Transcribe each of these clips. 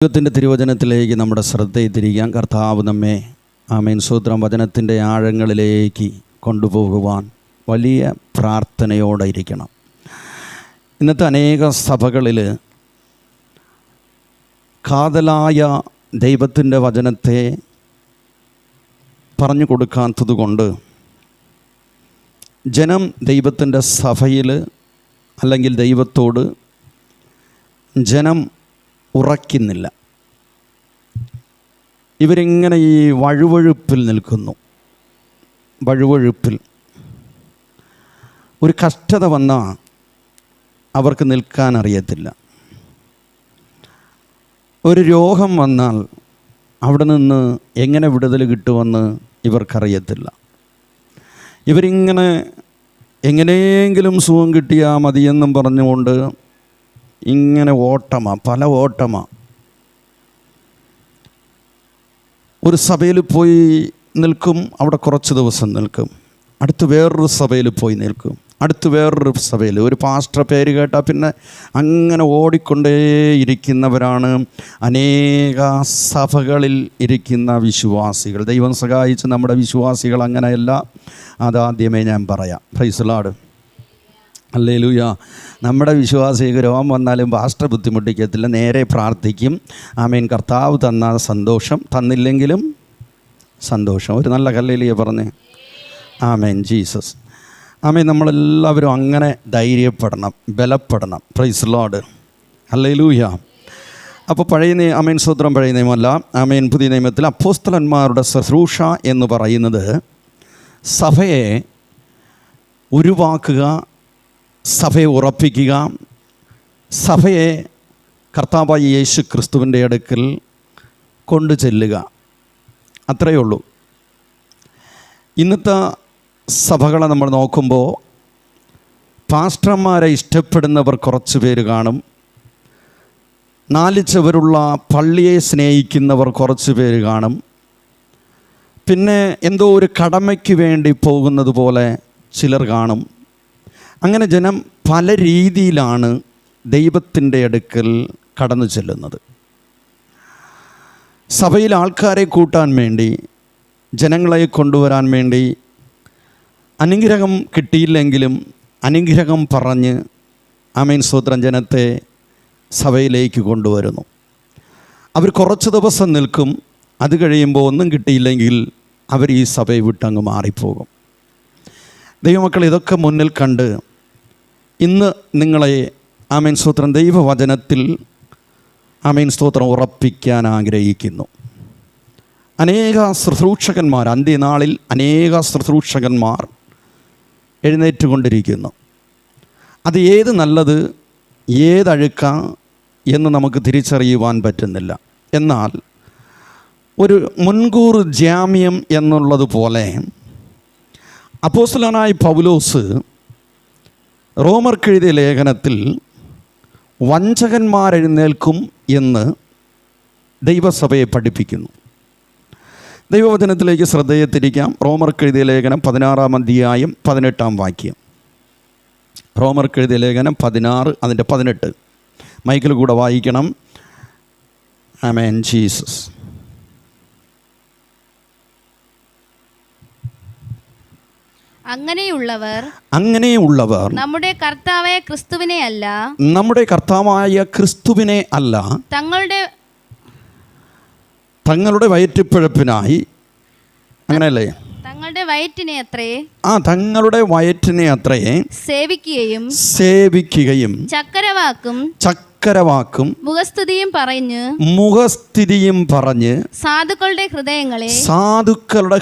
ദൈവത്തിൻ്റെ തിരുവചനത്തിലേക്ക് നമ്മുടെ ശ്രദ്ധയെ തിരിക്കാൻ കർത്താവ് നമ്മെ ആമേൻ സ്തോത്രം വചനത്തിൻ്റെ ആഴങ്ങളിലേക്ക് കൊണ്ടുപോകുവാൻ വലിയ പ്രാർത്ഥനയോടെ ഇരിക്കണം. ഇന്നത്തെ അനേക സഭകളിൽ കാതലായ ദൈവത്തിൻ്റെ വചനത്തെ പറഞ്ഞു കൊടുക്കാത്തതുകൊണ്ട് ജനം ദൈവത്തിൻ്റെ സഭയിൽ അല്ലെങ്കിൽ ദൈവത്തോട് ജനം ഉറയ്ക്കുന്നില്ല. ഇവരിങ്ങനെ ഈ വഴുവഴുപ്പിൽ നിൽക്കുന്നു. വഴുവഴുപ്പിൽ ഒരു കഷ്ടത വന്നാൽ അവർക്ക് നിൽക്കാൻ അറിയത്തില്ല. ഒരു രോഗം വന്നാൽ അവിടെ നിന്ന് എങ്ങനെ വിടുതൽ കിട്ടുമെന്ന് ഇവർക്കറിയത്തില്ല. ഇവരിങ്ങനെ എങ്ങനെയെങ്കിലും സുഖം കിട്ടിയാൽ മതിയെന്നും പറഞ്ഞുകൊണ്ട് ഇങ്ങനെ പല ഓട്ടമാണ്. ഒരു സഭയിൽ പോയി നിൽക്കും, അവിടെ കുറച്ച് ദിവസം നിൽക്കും, അടുത്ത് വേറൊരു സഭയിൽ പോയി നിൽക്കും, അടുത്ത് വേറൊരു സഭയിൽ. ഒരു പാസ്റ്റർ പേര് കേട്ടാൽ പിന്നെ അങ്ങനെ ഓടിക്കൊണ്ടേയിരിക്കുന്നവരാണ് അനേക സഭകളിൽ ഇരിക്കുന്ന വിശ്വാസികൾ. ദൈവം സഹായിച്ച് നമ്മുടെ വിശ്വാസികൾ അങ്ങനെയല്ല. അതാദ്യമേ ഞാൻ പറയാം. Price the Lord. ഹല്ലേലൂയ. നമ്മുടെ വിശ്വാസിക്ക് രോഗം വന്നാലും പാസ്റ്റർ ബുദ്ധിമുട്ടിക്കത്തില്ല, നേരെ പ്രാർത്ഥിക്കും. ആമേൻ. കർത്താവ് തന്ന സന്തോഷം, തന്നില്ലെങ്കിലും സന്തോഷം. ഒരു നല്ല ഹല്ലേലൂയ പറഞ്ഞേ. Amen Jesus. ആമേൻ. നമ്മളെല്ലാവരും അങ്ങനെ ധൈര്യപ്പെടണം, ബലപ്പെടണം. Praise the Lord. ഹല്ലേലൂയ. അപ്പോൾ ആമേൻ സ്തോത്രം. പഴയ നിയമമല്ല, ആമേൻ പുതിയ നിയമത്തിൽ അപ്പോസ്തലന്മാരുടെ ശുശ്രൂഷ എന്ന് പറയുന്നത് സഭയെ ഉരുവാക്കുക, സഭയെ ഉറപ്പിക്കുക, സഭയെ കർത്താവായ യേശു ക്രിസ്തുവിൻ്റെ അടുക്കൽ കൊണ്ടു ചെല്ലുക. അത്രയേ ഉള്ളൂ. ഇന്നത്തെ സഭകളെ നമ്മൾ നോക്കുമ്പോൾ പാസ്റ്റർമാരെ ഇഷ്ടപ്പെടുന്നവർ കുറച്ച് പേര് കാണും, നാല് ചുവരുള്ള പള്ളിയെ സ്നേഹിക്കുന്നവർ കുറച്ച് പേര് കാണും, പിന്നെ എന്തോ ഒരു കടമയ്ക്ക് വേണ്ടി പോകുന്നത് പോലെ ചിലർ കാണും. അങ്ങനെ ജനം പല രീതിയിലാണ് ദൈവത്തിൻ്റെ അടുക്കൽ കടന്നു ചെല്ലുന്നത്. സഭയിൽ ആൾക്കാരെ കൂട്ടാൻ വേണ്ടി, ജനങ്ങളെ കൊണ്ടുവരാൻ വേണ്ടി, അനുഗ്രഹം കിട്ടിയില്ലെങ്കിലും അനുഗ്രഹം പറഞ്ഞ് ആമേൻ സ്തോത്രം ജനത്തെ സഭയിലേക്ക് കൊണ്ടുവരുന്നു. അവർ കുറച്ച് ദിവസം നിൽക്കും, അത് കഴിയുമ്പോൾ ഒന്നും കിട്ടിയില്ലെങ്കിൽ അവർ ഈ സഭയെ വിട്ടങ്ങ് മാറിപ്പോകും. ദൈവമക്കൾ, ഇതൊക്കെ മുന്നിൽ കണ്ട് ഇന്ന് നിങ്ങളെ ആമേൻ സ്തോത്രം ദൈവവചനത്തിൽ ആമേൻ സ്തോത്രം ഉറപ്പിക്കാൻ ആഗ്രഹിക്കുന്നു. അനേക ശുശ്രൂഷകന്മാർ, അന്ത്യനാളിൽ അനേക ശുശ്രൂഷകന്മാർ എഴുന്നേറ്റുകൊണ്ടിരിക്കുന്നു. അത് ഏത് നല്ലത് ഏതഴുക്ക എന്ന് നമുക്ക് തിരിച്ചറിയുവാൻ പറ്റുന്നില്ല. എന്നാൽ ഒരു മുൻകൂർ ജാമ്യം എന്നുള്ളതുപോലെ അപ്പോസ്തലനായ പൗലോസ് റോമർക്കെഴുതിയ ലേഖനത്തിൽ വഞ്ചകന്മാരെഴുന്നേൽക്കും എന്ന് ദൈവസഭയെ പഠിപ്പിക്കുന്നു. ദൈവവചനത്തിലേക്ക് ശ്രദ്ധയെ തിരിക്കാം. റോമർക്കെഴുതിയ ലേഖനം 16-ാം അധ്യായം 18-ാം വാക്യം. റോമർക്കെഴുതിയ ലേഖനം 16 അതിൻ്റെ 18. മൈക്കിൽ കൂടെ വായിക്കണം. ആമേൻ ജീസസ്. അങ്ങനെയുള്ളവർ നമ്മുടെ കർത്താവായ ക്രിസ്തുവിനെ അല്ല തങ്ങളുടെ വയറ്റിപ്പിഴപ്പിനായി, അങ്ങനെയല്ലേ, തങ്ങളുടെ വയറ്റിനെ അത്രേ സേവിക്കുകയും ചക്കരവാക്കും മുഖസ്തുതിയും പറഞ്ഞ് സാധുക്കളുടെ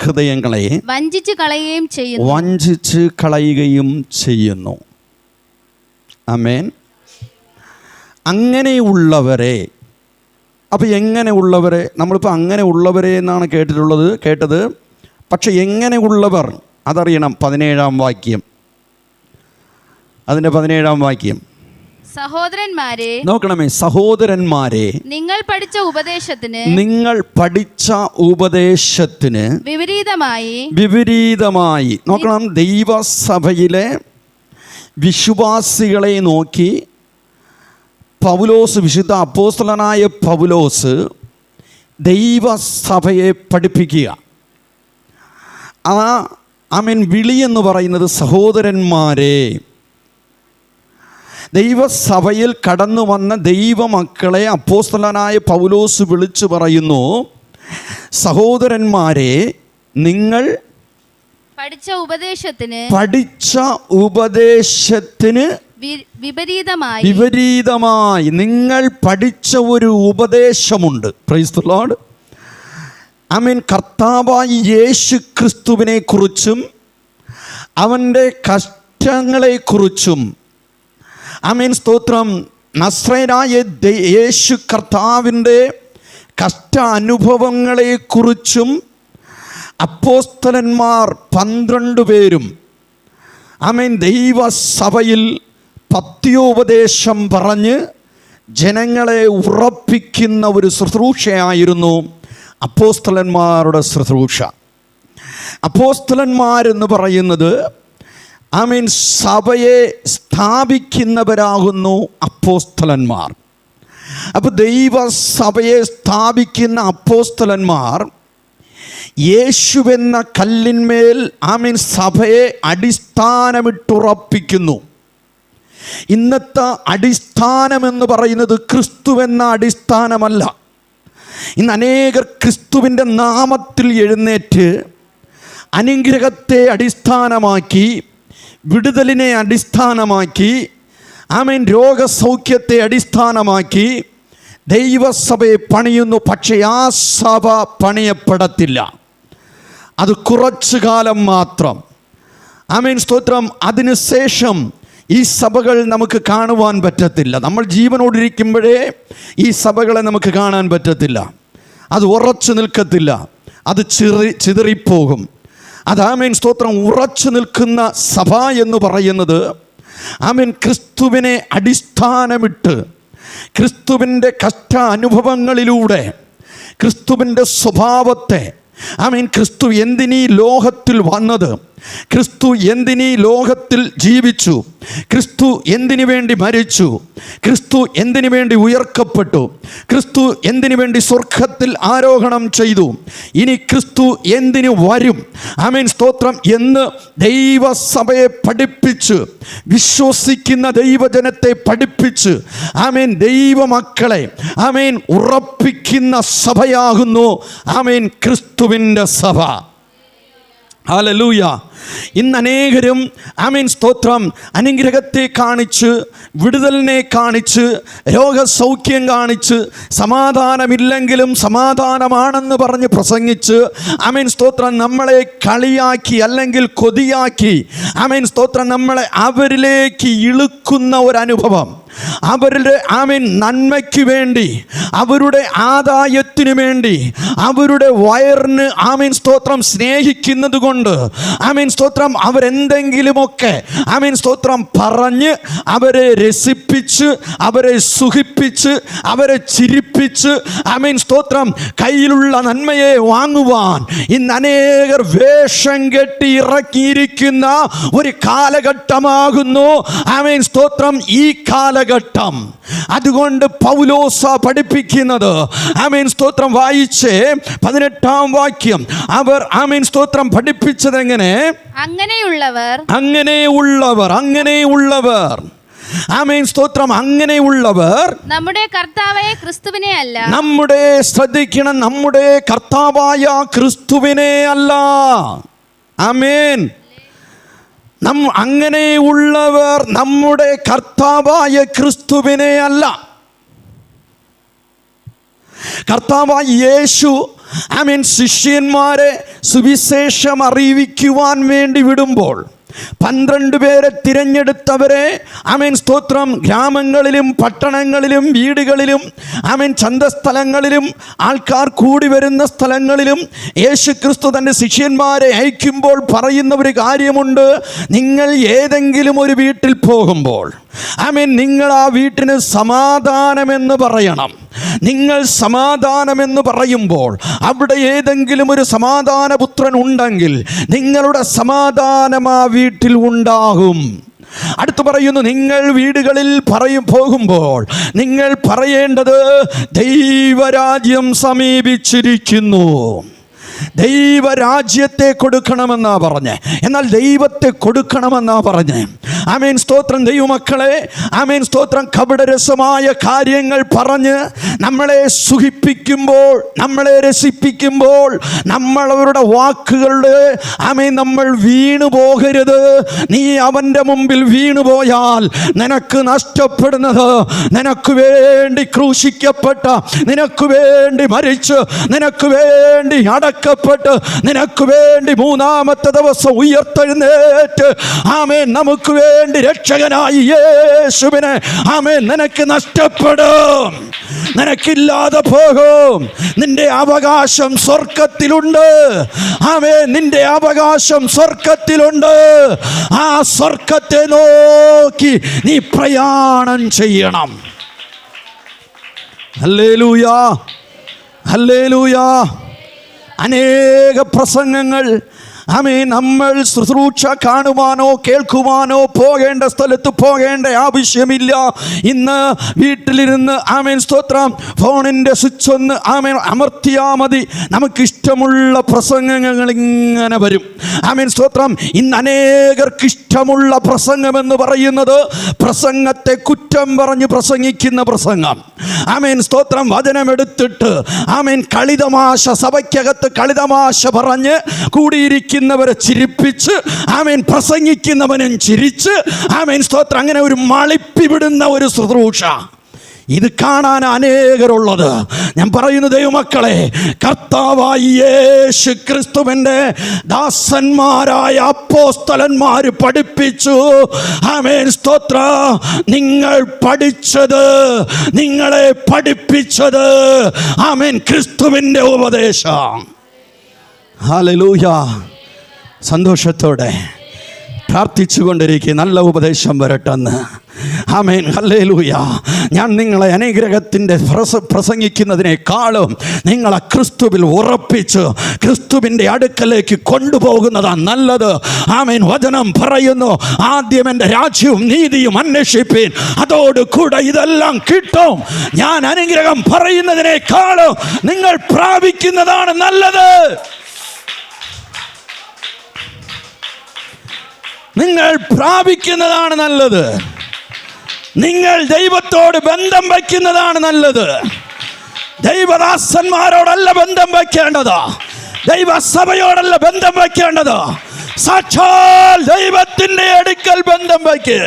ഹൃദയങ്ങളെ വഞ്ചിച്ച് കളയുകയും ചെയ്യുന്നു. ആമേൻ. അങ്ങനെയുള്ളവരെ. അപ്പോൾ എങ്ങനെയുള്ളവരെ? നമ്മളിപ്പോൾ അങ്ങനെയുള്ളവരെ എന്നാണ് കേട്ടത്. പക്ഷെ എങ്ങനെയുള്ളവർ അതറിയണം. 17-ാം വാക്യം, അതിൻ്റെ 17-ാം വാക്യം. സഹോദരന്മാരെ, നോക്കണമേ, സഹോദരന്മാരെ, നിങ്ങൾ പഠിച്ച ഉപദേശത്തിന് വിപരീതമായി നോക്കണം. ദൈവസഭയിലെ വിശ്വാസികളെ നോക്കി പൗലോസ്, വിശുദ്ധ അപ്പോസ്തലനായ പൗലോസ് ദൈവസഭയെ പഠിപ്പിക്കുക. വിളി എന്ന് പറയുന്നത് സഹോദരന്മാരെ, ദൈവസഭയിൽ കടന്നു വന്ന ദൈവമക്കളെ അപ്പോസ്തലനായ പൗലോസ് വിളിച്ചു പറയുന്നു, സഹോദരന്മാരെ, നിങ്ങൾ പഠിച്ച ഉപദേശത്തിന് വിപരീതമായി നിങ്ങൾ പഠിച്ച ഒരു ഉപദേശമുണ്ട്. Price the Lord. കർത്താവായ യേശു ക്രിസ്തുവിനെ കുറിച്ചും അവൻ്റെ കഷ്ടങ്ങളെക്കുറിച്ചും സ്തോത്രം, നസ്രയനായ യേശു കർത്താവിൻ്റെ കഷ്ട അനുഭവങ്ങളെക്കുറിച്ചും അപ്പോസ്തലന്മാർ 12 പേരും ദൈവസഭയിൽ പത്യോപദേശം പറഞ്ഞ് ജനങ്ങളെ ഉറപ്പിക്കുന്ന ഒരു ശുശ്രൂഷയായിരുന്നു അപ്പോസ്തലന്മാരുടെ ശുശ്രൂഷ. അപ്പോസ്തലന്മാരെന്ന് പറയുന്നത് സഭയെ സ്ഥാപിക്കുന്നവരാകുന്നു അപ്പോസ്തലന്മാർ. അപ്പോൾ ദൈവസഭയെ സ്ഥാപിക്കുന്ന അപ്പോസ്തലന്മാർ യേശുവെന്ന കല്ലിന്മേൽ സഭയെ അടിസ്ഥാനമിട്ടുറപ്പിക്കുന്നു. ഇന്നത്തെ അടിസ്ഥാനമെന്ന് പറയുന്നത് ക്രിസ്തുവെന്ന അടിസ്ഥാനമല്ല. ഇന്ന് അനേകർ ക്രിസ്തുവിൻ്റെ നാമത്തിൽ എഴുന്നേറ്റ് അനുഗ്രഹത്തെ അടിസ്ഥാനമാക്കി, വിടുതലിനെ അടിസ്ഥാനമാക്കി, രോഗസൗഖ്യത്തെ അടിസ്ഥാനമാക്കി ദൈവസഭയെ പണിയുന്നു. പക്ഷേ ആ സഭ പണിയപ്പെടത്തില്ല. അത് കുറച്ചു കാലം മാത്രം. സ്തോത്രം. അതിനുശേഷം ഈ സഭകൾ നമുക്ക് കാണുവാൻ പറ്റത്തില്ല. നമ്മൾ ജീവനോടിരിക്കുമ്പോഴേ ഈ സഭകളെ നമുക്ക് കാണാൻ പറ്റത്തില്ല. അത് ഉറച്ചു നിൽക്കത്തില്ല. അത് ചിതറിപ്പോകും. അത് സ്തോത്രം. ഉറച്ചു നിൽക്കുന്ന സഭ എന്ന് പറയുന്നത് ക്രിസ്തുവിനെ അടിസ്ഥാനമിട്ട്, ക്രിസ്തുവിൻ്റെ കഷ്ട അനുഭവങ്ങളിലൂടെ, ക്രിസ്തുവിൻ്റെ സ്വഭാവത്തെ, ക്രിസ്തു എന്തിനീ ലോകത്തിൽ വന്നത്, ക്രിസ്തു എന്തിനീ ലോകത്തിൽ ജീവിച്ചു, ക്രിസ്തു എന്തിനു വേണ്ടി മരിച്ചു, ക്രിസ്തു എന്തിനു വേണ്ടി ഉയർക്കപ്പെട്ടു, ക്രിസ്തു എന്തിനു വേണ്ടി സ്വർഗത്തിൽ ആരോഹണം ചെയ്തു, ഇനി ക്രിസ്തു എന്തിനു വരും, സ്തോത്രം എന്ന് ദൈവസഭയെ പഠിപ്പിച്ച്, വിശ്വസിക്കുന്ന ദൈവജനത്തെ പഠിപ്പിച്ച് ദൈവമക്കളെ ഉറപ്പിക്കുന്ന സഭയാകുന്നു ക്രിസ്തുവിൻ്റെ സഭ. ഹല്ലേലൂയ. ഇന്ന് അനേകരും സ്തോത്രം അനുഗ്രഹത്തെ കാണിച്ച്, വിടുതലിനെ കാണിച്ച്, രോഗസൗഖ്യം കാണിച്ച്, സമാധാനമില്ലെങ്കിലും സമാധാനമാണെന്ന് പറഞ്ഞ് പ്രസംഗിച്ച് സ്തോത്രം നമ്മളെ കളിയാക്കി അല്ലെങ്കിൽ കൊതിയാക്കി സ്തോത്രം നമ്മളെ അവരിലേക്ക് ഇളുക്കുന്ന ഒരനുഭവം, അവരുടെ നന്മയ്ക്ക് വേണ്ടി, അവരുടെ ആദായത്തിനു വേണ്ടി, അവരുടെ വയറിന് സ്തോത്രം സ്നേഹിക്കുന്നത് കൊണ്ട് സ്തോത്രം അവരെന്തെങ്കിലുമൊക്കെ സ്തോത്രം പറഞ്ഞ് അവരെ രസിപ്പിച്ച്, അവരെ സുഖിപ്പിച്ച്, അവരെ ചിരിപ്പിച്ച് സ്തോത്രം കയ്യിലുള്ള നന്മയെ വാങ്ങുവാൻ ഇന്ന് അനേകർ വേഷം കെട്ടി ഇറക്കിയിരിക്കുന്ന ഒരു കാലഘട്ടമാകുന്നു സ്തോത്രം ഈ കാലഘട്ടം. അതുകൊണ്ട് പൗലോസ പഠിപ്പിക്കുന്നത് സ്തോത്രം വായിച്ചേ 18-ാം വാക്യം. അവർ സ്തോത്രം പഠിപ്പിച്ചത് എങ്ങനെ? അങ്ങനെയുള്ളവർ സ്തോത്രം, അങ്ങനെയുള്ളവർ നമ്മുടെ കർത്താവായ ക്രിസ്തുവിനെ അല്ല, ശ്രദ്ധിക്കണം, നമ്മുടെ കർത്താവായ ക്രിസ്തുവിനെ അല്ല. ആമേൻ. അങ്ങനെയുള്ളവർ നമ്മുടെ കർത്താവായ ക്രിസ്തുവിനെ അല്ല. കർത്താവായ യേശു ശിഷ്യന്മാരെ സുവിശേഷം അറിയിക്കുവാൻ വേണ്ടി വിടുമ്പോൾ 12 പേരെ തിരഞ്ഞെടുത്തവരെ സ്തോത്രം ഗ്രാമങ്ങളിലും പട്ടണങ്ങളിലും വീടുകളിലും ചന്തസ്ഥലങ്ങളിലും ആൾക്കാർ കൂടി വരുന്ന സ്ഥലങ്ങളിലും യേശു ക്രിസ്തു തൻ്റെ ശിഷ്യന്മാരെ അയക്കുമ്പോൾ പറയുന്ന ഒരു കാര്യമുണ്ട്. നിങ്ങൾ ഏതെങ്കിലും ഒരു വീട്ടിൽ പോകുമ്പോൾ നിങ്ങൾ ആ വീട്ടിന് സമാധാനമെന്ന് പറയണം. നിങ്ങൾ സമാധാനമെന്ന് പറയുമ്പോൾ അവിടെ ഏതെങ്കിലും ഒരു സമാധാനപുത്രൻ ഉണ്ടെങ്കിൽ നിങ്ങളുടെ സമാധാനം ആ വീട്ടിൽ ഉണ്ടാകും. അടുത്ത് പറയുന്നു, നിങ്ങൾ വീടുകളിൽ പോകുമ്പോൾ നിങ്ങൾ പറയേണ്ടത് ദൈവരാജ്യം സമീപിച്ചിരിക്കുന്നു. ദൈവരാജ്യത്തെ കൊടുക്കണമെന്നാ പറഞ്ഞേ, എന്നാൽ ദൈവത്തെ കൊടുക്കണമെന്നാ പറഞ്ഞേ. ആമേൻ, സ്തോത്രം ദൈവമക്കളെ. ആമേൻ, സ്തോത്രം. കപടരസമായ കാര്യങ്ങൾ പറഞ്ഞ് നമ്മളെ സുഖിപ്പിക്കുമ്പോൾ, നമ്മളെ രസിപ്പിക്കുമ്പോൾ, നമ്മളവരുടെ വാക്കുകളുടെ ആമേൻ നമ്മൾ വീണു പോകരുത്. നീ അവൻ്റെ മുമ്പിൽ വീണുപോയാൽ നിനക്ക് നഷ്ടപ്പെടുന്നത്, നിനക്ക് വേണ്ടി ക്രൂശിക്കപ്പെട്ട, നിനക്ക് വേണ്ടി മരിച്ച്, നിനക്ക് വേണ്ടി അടക്കപ്പെട്ട്, നിനക്ക് വേണ്ടി മൂന്നാമത്തെ ദിവസം ഉയർത്തെഴുന്നേറ്റ് ആമേൻ നമുക്ക് വേണ്ടി രക്ഷകനായി യേശുവിനെ ആമേൻ നിനക്ക് നഷ്ടപ്പെടും, നിനക്കില്ലാതെ പോകും. നിന്റെ അവകാശം സ്വർഗത്തിലുണ്ട്. ആമേൻ, നിന്റെ അവകാശം സ്വർഗത്തിലുണ്ട്. ആ സ്വർഗത്തെ നോക്കി നീ പ്രയാണം ചെയ്യണം. ഹല്ലേലൂയാ, ഹല്ലേലൂയാ. അനേക പ്രസംഗങ്ങൾ ആമേൻ നമ്മൾ ശുശ്രൂഷ കാണുവാനോ കേൾക്കുവാനോ പോകേണ്ട സ്ഥലത്ത് പോകേണ്ട ആവശ്യമില്ല. ഇന്ന് വീട്ടിലിരുന്ന് ആമേൻ സ്തോത്രം ഫോണിൻ്റെ സ്വിച്ച് ഒന്ന് ആമേൻ അമർത്തിയാൽ മതി, നമുക്കിഷ്ടമുള്ള പ്രസംഗങ്ങൾ ഇങ്ങനെ വരും. ആമേൻ സ്തോത്രം. ഇന്ന് അനേകർക്ക് ഇഷ്ടമുള്ള പ്രസംഗമെന്ന് പറയുന്നത് പ്രസംഗത്തെ കുറ്റം പറഞ്ഞ് പ്രസംഗിക്കുന്ന പ്രസംഗം. ആമേൻ സ്തോത്രം. വചനമെടുത്തിട്ട് ആമേൻ കളിതമാശ, സഭയ്ക്കകത്ത് കളിതമാശ പറഞ്ഞ് കൂടിയിരിക്കുന്നവരെ ചിരിപ്പിച്ച് ആമേൻ പ്രസംഗിക്കുന്നവനും ചിരിച്ച് ആമേൻ സ്തോത്രം അങ്ങനെ ഒരു മളിപ്പിവിടുന്ന ഒരു ശുശ്രൂഷ. ഇത് കാണാൻ അനേകരുള്ളത്. ഞാൻ പറയുന്നു ദൈവമക്കളെ, കർത്താവായ യേശു ക്രിസ്തുവിൻ്റെ ദാസന്മാരായ അപ്പോസ്തലന്മാർ പഠിപ്പിച്ചു. ആമേൻ സ്തോത്ര. നിങ്ങൾ പഠിച്ചത്, നിങ്ങളെ പഠിപ്പിച്ചത് ആമേൻ ക്രിസ്തുവിൻ്റെ ഉപദേശം. ഹല്ലേലൂയ. സന്തോഷത്തോടെ പ്രാർത്ഥിച്ചുകൊണ്ടിരിക്കുക, നല്ല ഉപദേശം വരട്ടെന്ന്. ആമേൻ, ഹല്ലേലൂയ. ഞാൻ നിങ്ങളെ അനുഗ്രഹത്തിൻ്റെ പ്രസംഗിക്കുന്നതിനേക്കാളും നിങ്ങളെ ക്രിസ്തുവിൽ ഉറപ്പിച്ച് ക്രിസ്തുവിൻ്റെ അടുക്കലേക്ക് കൊണ്ടുപോകുന്നതാണ് നല്ലത്. ആമേൻ. വചനം പറയുന്നു, ആദ്യം എൻ്റെ രാജ്യവും നീതിയും അന്വേഷിപ്പീൻ, അതോടുകൂടെ ഇതെല്ലാം കിട്ടും. ഞാൻ അനുഗ്രഹം പറയുന്നതിനേക്കാളും നിങ്ങൾ പ്രാപിക്കുന്നതാണ് നല്ലത്. നിങ്ങൾ പ്രാപിക്കുന്നതാണ് നല്ലത്. നിങ്ങൾ ദൈവത്തോട് ബന്ധം വയ്ക്കുന്നതാണ് നല്ലത്. ദൈവദാസന്മാരോടല്ല ബന്ധം വയ്ക്കേണ്ടത്, ദൈവസഭയോടല്ല ബന്ധം വയ്ക്കേണ്ടത്, സാക്ഷാൽ ദൈവത്തിൻ്റെ അടുക്കൽ ബന്ധം വയ്ക്ക്.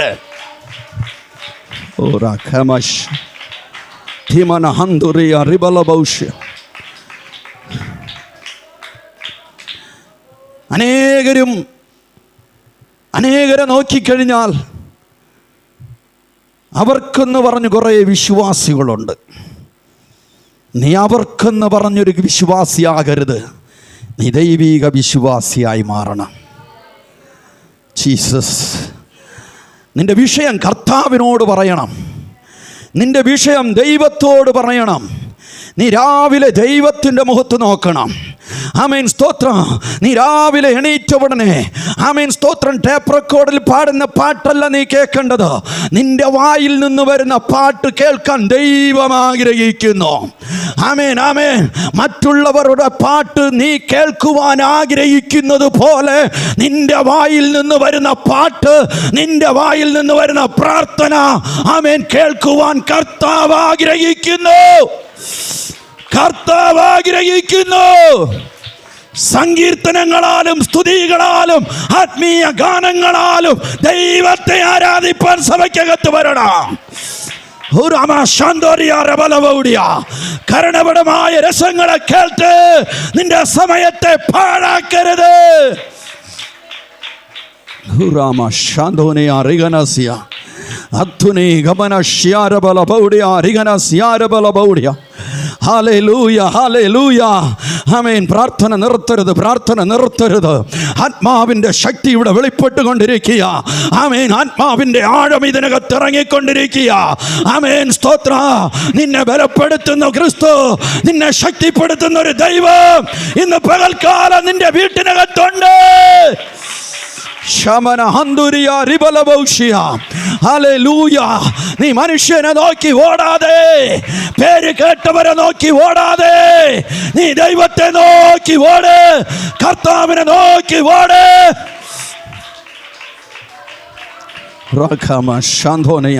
അനേകരെ നോക്കിക്കഴിഞ്ഞാൽ അവർക്കെന്ന് പറഞ്ഞ് കുറേ വിശ്വാസികളുണ്ട്. നീ അവർക്കെന്ന് പറഞ്ഞൊരു വിശ്വാസിയാകരുത്, നീ ദൈവിക വിശ്വാസിയായി മാറണം. ജീസസ്. നിന്റെ വിഷയം കർത്താവിനോട് പറയണം, നിന്റെ വിഷയം ദൈവത്തോട് പറയണം. നീ രാവിലെ ദൈവത്തിൻ്റെ മുഖത്ത് നോക്കണം. ആമേൻ സ്തോത്രം. നീ രാവിലെ എണീറ്റ ഉടനെ ആമേൻ സ്തോത്രം ടേപ്പ് റെക്കോർഡിൽ പാടുന്ന പാട്ടല്ല നീ കേൾക്കേണ്ടത്, നിന്റെ വായിൽ നിന്ന് വരുന്ന പാട്ട് കേൾക്കാൻ ദൈവം ആഗ്രഹിക്കുന്നു. ആമേൻ, ആമേൻ. മറ്റുള്ളവരുടെ പാട്ട് നീ കേൾക്കുവാൻ ആഗ്രഹിക്കുന്നത് പോലെ നിന്റെ വായിൽ നിന്ന് വരുന്ന പാട്ട്, നിന്റെ വായിൽ നിന്ന് വരുന്ന പ്രാർത്ഥന ആമേൻ കേൾക്കുവാൻ കർത്താവ് ആഗ്രഹിക്കുന്നു. കർത്താവ് ആഗ്രഹിക്കുന്നു. സങ്കീർത്തനങ്ങളാലും സ്തുതികളാലും ആത്മീയ ഗാനങ്ങളാലും ദൈവത്തെ ആരാധിപ്പാൻ സഭയ്ക്കകത്ത് വരണം. കരണപരമായ രസങ്ങളെ കേട്ട് നിന്റെ സമയത്തെ പാഴാക്കരുത്. പ്രാർത്ഥന നിർത്തരുത്, പ്രാർത്ഥന നിർത്തരുത്. ആത്മാവിൻ്റെ ശക്തി ഇവിടെ വെളിപ്പെട്ടുകൊണ്ടിരിക്കുക. ആമേൻ. ആത്മാവിൻ്റെ ആഴം ഇതിനകത്ത് ഇറങ്ങിക്കൊണ്ടിരിക്കുക. ആമേൻ സ്തോത്ര. നിന്നെ ബലപ്പെടുത്തുന്ന ക്രിസ്തു, നിന്നെ ശക്തിപ്പെടുത്തുന്ന ഒരു ദൈവം ഇന്ന് പകൽക്കാലം നിന്റെ വീട്ടിനകത്തുണ്ട്. ശമന ഹന്തുരിയ റിബലബൗഷിയ. ഹല്ലേലൂയ. നീ മനുഷ്യനെ നോക്കി ഓടാതെ, പേര് കേട്ടവരെ നോക്കി ഓടാതെ, നീ ദൈവത്തെ നോക്കി ഓട്, കർത്താവിനെ നോക്കി ഓട്. റഖമ ശാന്തോനയ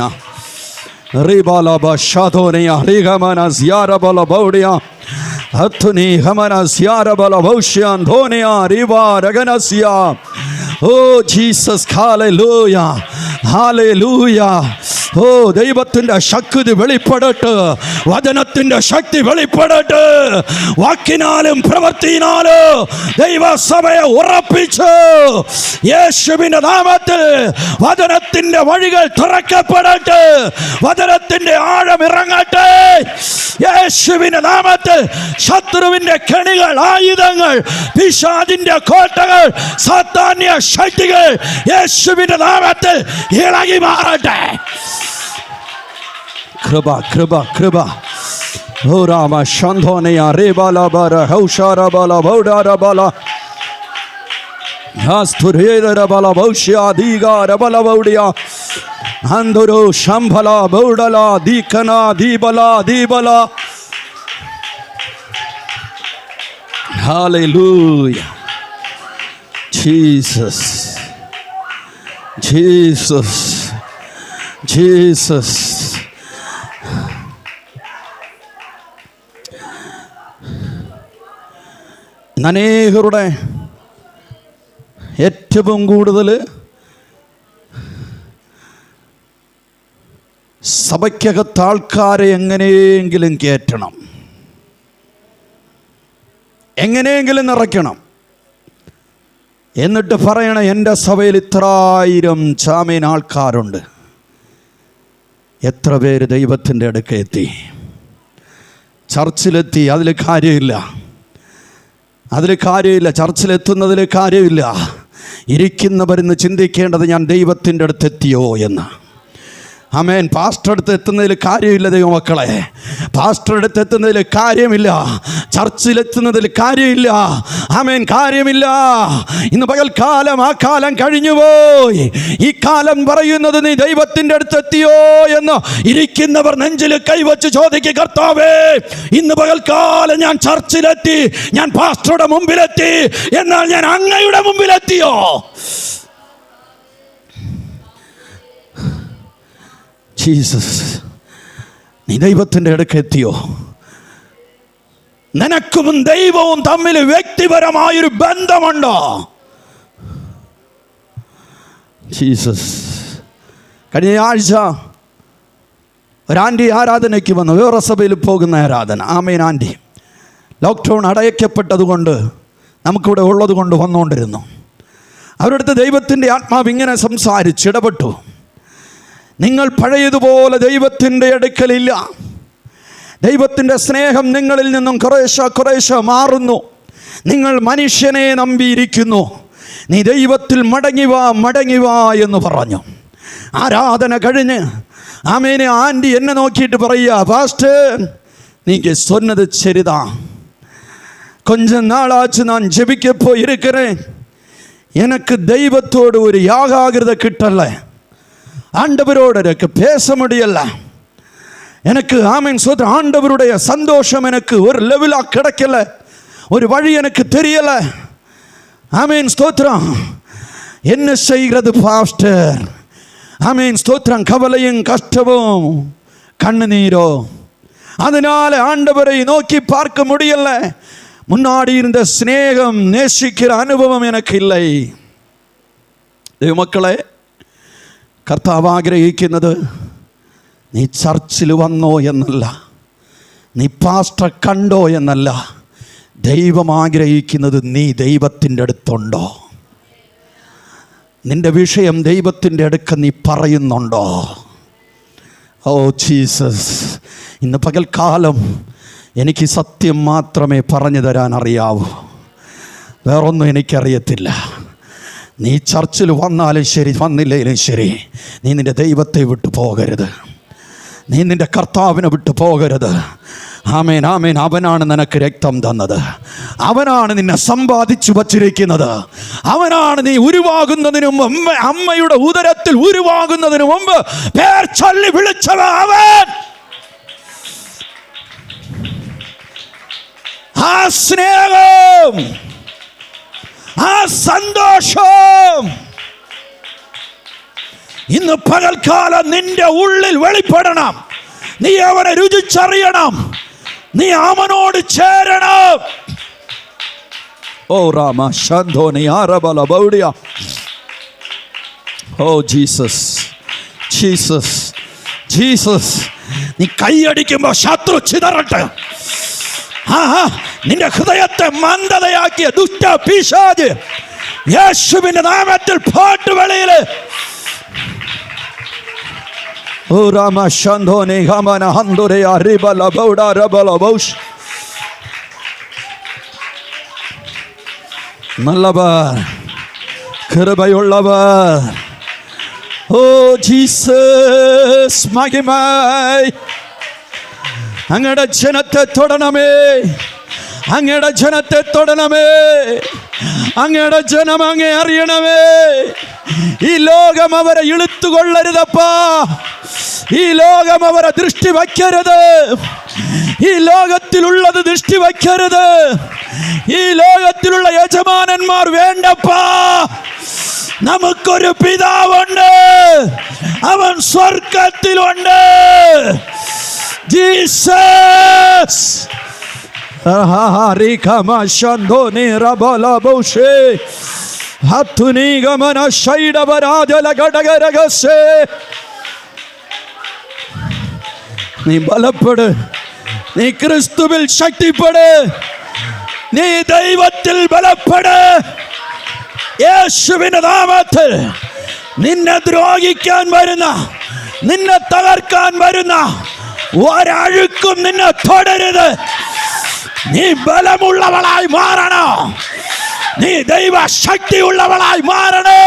റിബലബ ശാന്തോനയ റിഗമന സിയാരബല ബൗഡിയ ഹത്തുനി ഹമന സിയാരബല ബൗഷ്യാൻ ധോനയ റിബ രഗനസിയ. ഓ ജീസസ്, ഹല്ലേലൂയ, ഹല്ലേലൂയ. ഓ ദൈവത്തിൻ്റെ ശക്തി വെളിപ്പെടട്ടെ, വചനത്തിൻ്റെ ശക്തി വെളിപ്പെടട്ടെ. വാക്കിനാലും പ്രവൃത്തിയിനാലും ദൈവസഭയെ ഉറപ്പിച്ചു. യേശുവിൻ്റെ നാമത്തിൽ വചനത്തിൻ്റെ വഴികൾ തുറക്കപ്പെടട്ടെ, വചനത്തിൻ്റെ ആഴം ഇറങ്ങട്ടെ. യേശുവിൻ്റെ നാമത്തിൽ ശത്രുവിൻ്റെ കെണികൾ, ആയുധങ്ങൾ, പിശാചിൻ്റെ കോട്ടകൾ, സാത്താന്യ ശക്തികൾ യേശുവിൻ്റെ നാമത്തിൽ ഇളകി മാറട്ടെ. കൃപ കൃപ കൃപ. ഓ രാമ ശാന്തോനയ റേബാല ബര ഹൗഷാര ബല ബൗഡാര ബല ഹാസ്തുരേദര ബല ഭൗഷ്യ ദീഗാര ബല ബൗഡിയ ഹന്ദുരോ ശംഭല ബൗഡല ദീകന ദീബല ദീബല. ഹല്ലേലൂയ. Jesus, Jesus, Jesus. അനേകരുടെ ഏറ്റവും കൂടുതൽ സഭയ്ക്കകത്ത് ആൾക്കാരെ എങ്ങനെയെങ്കിലും കയറ്റണം, എങ്ങനെയെങ്കിലും നിറയ്ക്കണം. എന്നിട്ട് പറയണം, എൻ്റെ സഭയിൽ ഇത്രായിരം ചാമീൻ ആൾക്കാരുണ്ട്. എത്ര പേര് ദൈവത്തിൻ്റെ അടുക്ക എത്തി? ചർച്ചിലെത്തി, അതിൽ കാര്യമില്ല, അതിൽ കാര്യമില്ല. ചർച്ചിലെത്തുന്നതിൽ കാര്യമില്ല. ഇരിക്കുന്നവരെന്ന് ചിന്തിക്കേണ്ടത്, ഞാൻ ദൈവത്തിൻ്റെ അടുത്തെത്തിയോ എന്ന്. ആമേൻ. പാസ്റ്റർ അടുത്ത് എത്തുന്നതിൽ കാര്യമില്ല ദൈവമക്കളെ, പാസ്റ്റർ അടുത്ത് എത്തുന്നതിൽ കാര്യമില്ല, ചർച്ചിലെത്തുന്നതിൽ കാര്യമില്ല. ആമേൻ, കാര്യമില്ല. ഇന്ന് പകൽക്കാലം ആ കാലം കഴിഞ്ഞുപോയി. ഈ കാലം പറയുന്നത്, നീ ദൈവത്തിൻ്റെ അടുത്തെത്തിയോ എന്ന് ഇരിക്കുന്നവർ നെഞ്ചിൽ കൈവച്ച് ചോദിക്കുക, കർത്താവേ, ഇന്ന് പകൽക്കാലം ഞാൻ ചർച്ചിലെത്തി, ഞാൻ പാസ്റ്ററുടെ മുമ്പിലെത്തി, എന്നാൽ ഞാൻ അങ്ങയുടെ മുമ്പിലെത്തിയോ? ജീസസ്, നീ ദൈവത്തിൻ്റെ അടുക്ക എത്തിയോ? നിനക്കും ദൈവവും തമ്മിൽ വ്യക്തിപരമായൊരു ബന്ധമുണ്ടോ? ജീസസ്. കഴിഞ്ഞ ആഴ്ച ഒരു ആൻറ്റി ആരാധനയ്ക്ക് വന്നു, വേറെ സഭയിൽ പോകുന്ന ആരാധന. ആമേൻ. ആൻറ്റി ലോക്ക്ഡൗൺ അടയ്ക്കപ്പെട്ടതുകൊണ്ട് നമുക്കിവിടെ ഉള്ളത് കൊണ്ട് വന്നുകൊണ്ടിരുന്നു. അവരുടെ അടുത്ത് ദൈവത്തിൻ്റെ ആത്മാവ് ഇങ്ങനെ സംസാരിച്ചിടപെട്ടു. നിങ്ങൾ പഴയതുപോലെ ദൈവത്തിൻ്റെ അടുക്കലില്ല. ദൈവത്തിൻ്റെ സ്നേഹം നിങ്ങളിൽ നിന്നും കുറേശ്ശെ മാറുന്നു. നിങ്ങൾ മനുഷ്യനെ നമ്പിയിരിക്കുന്നു. നീ ദൈവത്തിൽ മടങ്ങി വാ എന്ന് പറഞ്ഞു. ആരാധന കഴിഞ്ഞ് ആമേനെ ആൻറ്റി എന്നെ നോക്കിയിട്ട് പറയുക, പാസ്റ്റർ, നീക്ക് சொன்னது சரிதான். கொஞ்ச நாளாச்சு நான் ஜெபிக்க போயிருக்கிறேன். எனக்கு தெய்வத்தோடு ஒரு யாகாகிருத கிட்டல. ஆண்டவரோடு எனக்கு பேச முடியல. எனக்கு ஆமீன் சோதர ஆண்டவருடைய சந்தோஷம் எனக்கு ஒரு லெவலாக கிடைக்கல. ஒரு வழி எனக்கு தெரியல. ஆமீன் ஸ்தோத்திரம். என்ன செய்கிறது பாஸ்டர்? ஆமீன் ஸ்தோத்திரம். கவலையும் கஷ்டமும் கண்ணீரோ, அதனால ஆண்டவரை நோக்கி பார்க்க முடியல. முன்னாடி இருந்த ஸ்நேகம், நேசிக்கிற அனுபவம் எனக்கு இல்லை. ദൈവമക്കളെ, കർത്താവ് ആഗ്രഹിക്കുന്നത് നീ ചർച്ചിൽ വന്നോ എന്നല്ല, നീ പാസ്റ്റർ കണ്ടോ എന്നല്ല. ദൈവം ആഗ്രഹിക്കുന്നത് നീ ദൈവത്തിൻ്റെ അടുത്തുണ്ടോ, നിൻ്റെ വിഷയം ദൈവത്തിൻ്റെ അടുക്ക നീ പറയുന്നുണ്ടോ? ഓ ജീസസ്, ഇന്ന് പകൽക്കാലം എനിക്ക് സത്യം മാത്രമേ പറഞ്ഞു തരാൻ അറിയാവൂ, വേറൊന്നും എനിക്കറിയത്തില്ല. നീ ചർച്ചിൽ വന്നാലും ശരി, വന്നില്ലെങ്കിലും ശരി, നീ നിൻ്റെ ദൈവത്തെ വിട്ടു പോകരുത്. നീ നിൻ്റെ കർത്താവിനെ വിട്ടു പോകരുത്. ആമേൻ, ആമേൻ. അവനാണ് നിനക്ക് രക്തം തന്നത്. അവനാണ് നിന്നെ സമ്പാദിച്ചു വച്ചിരിക്കുന്നത്. അവനാണ് നീ ഉരുവാകുന്നതിന് മുമ്പ്, അമ്മയുടെ ഉദരത്തിൽ ഉരുവാകുന്നതിന് മുമ്പ് പേർ ചൊല്ലി വിളിച്ചവ അവൻ. ആ സ്നേഹം, ആ സന്തോഷം ഇന്ന് പകൽക്കാലം നിന്റെ ഉള്ളിൽ വെളിപ്പെടണം. നീ അവനെ രുചിച്ചറിയണം. നീ അവനോട് ചേരണം. ഓ Rama ശാന്തോനി ആരബല ബൗഡിയ. Oh Jesus, Jesus, Jesus. നീ കൈയടിക്കുമ്പോൾ ശത്രു ചിതറട്ടെ. നിന്റെ ഹൃദയത്തെ മന്ദതയാക്കിയ ദുഷ്ട പിശാച് യേശുവിന്റെ നാമത്തിൽ പാട്ടുവെളിയിൽ. ഓ രാമ ശാന്തോനി ഹമന ഹന്ദുരയ റിബല ബൗഡ റബല ബൗഷ്. നല്ലവർ, കൃപയുള്ളവർ. ഓ ജീസസ്, മഹിമൈ അങ്ങയുടെ ജനത്തെ തൊടണമേ, അങ്ങയുടെ ജനത്തെ തൊടണമേ. അങ്ങയുടെ ജനം അങ്ങേ അറിയണമേ. ഈ ലോകം അവരെ ഇളുത്തുകൊള്ളരുതപ്പാ. ഈ ലോകം അവരെ ദൃഷ്ടി വയ്ക്കരുത്. ഈ ലോകത്തിലുള്ളത് ദൃഷ്ടി വയ്ക്കരുത്. ഈ ലോകത്തിലുള്ള യജമാനന്മാർ വേണ്ടപ്പാ. നമുക്കൊരു പിതാവുണ്ട്, അവൻ സ്വർഗത്തിലുണ്ട്. ജീസസ്. നീ ബലപ്പെട്, നീ ക്രിസ്തുവിൽ ശക്തിപ്പെട്, നീ ദൈവത്തിൽ ബലപ്പെട്. യേശുവിന്റെ നാമത്തിൽ നിന്നെ ദ്രോഹിക്കാൻ വരുന്ന, നിന്നെ തകർക്കാൻ വരുന്ന ഒരഴുക്കും നിന്നെ തൊടരുത്. നീ ബലമുള്ളവളായി മാറണോ, നീ ദൈവ ശക്തിയുള്ളവളായി മാറണോ.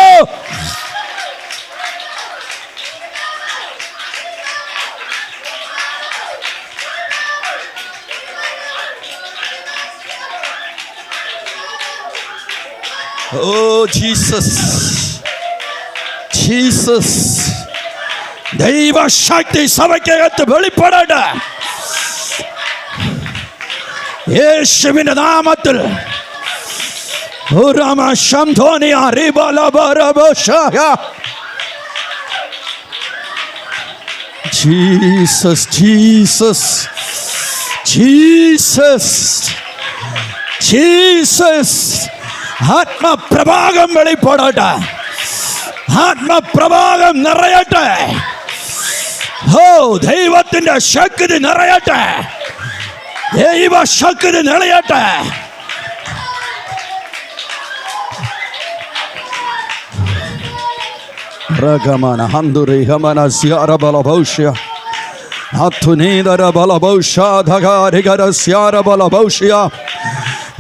Oh Jesus, Jesus. ദൈവശക്തി സഭയ്ക്കകത്ത് വെളിപ്പെടട്ടെ യേശുവിന്റെ നാമത്തിൽ. Jesus, Jesus, Jesus, Jesus. ആത്മപ്രഭാകം വെളിപ്പെടട്ടെ, ആത്മപ്രഭാകം നിറയട്ടെ. ഓ ദൈവത്തിന്റെ ശക്തി നിറയട്ടെ, ദൈവ ശക്തി നിറയട്ടെ. റഗമന ഹന്ദുരി ഹമന സ്യാര ബലഭൗഷ്യ അത്തുനീദര ബലഭൗഷ ധഗാരിഗര സ്യാര ബലഭൗഷ്യ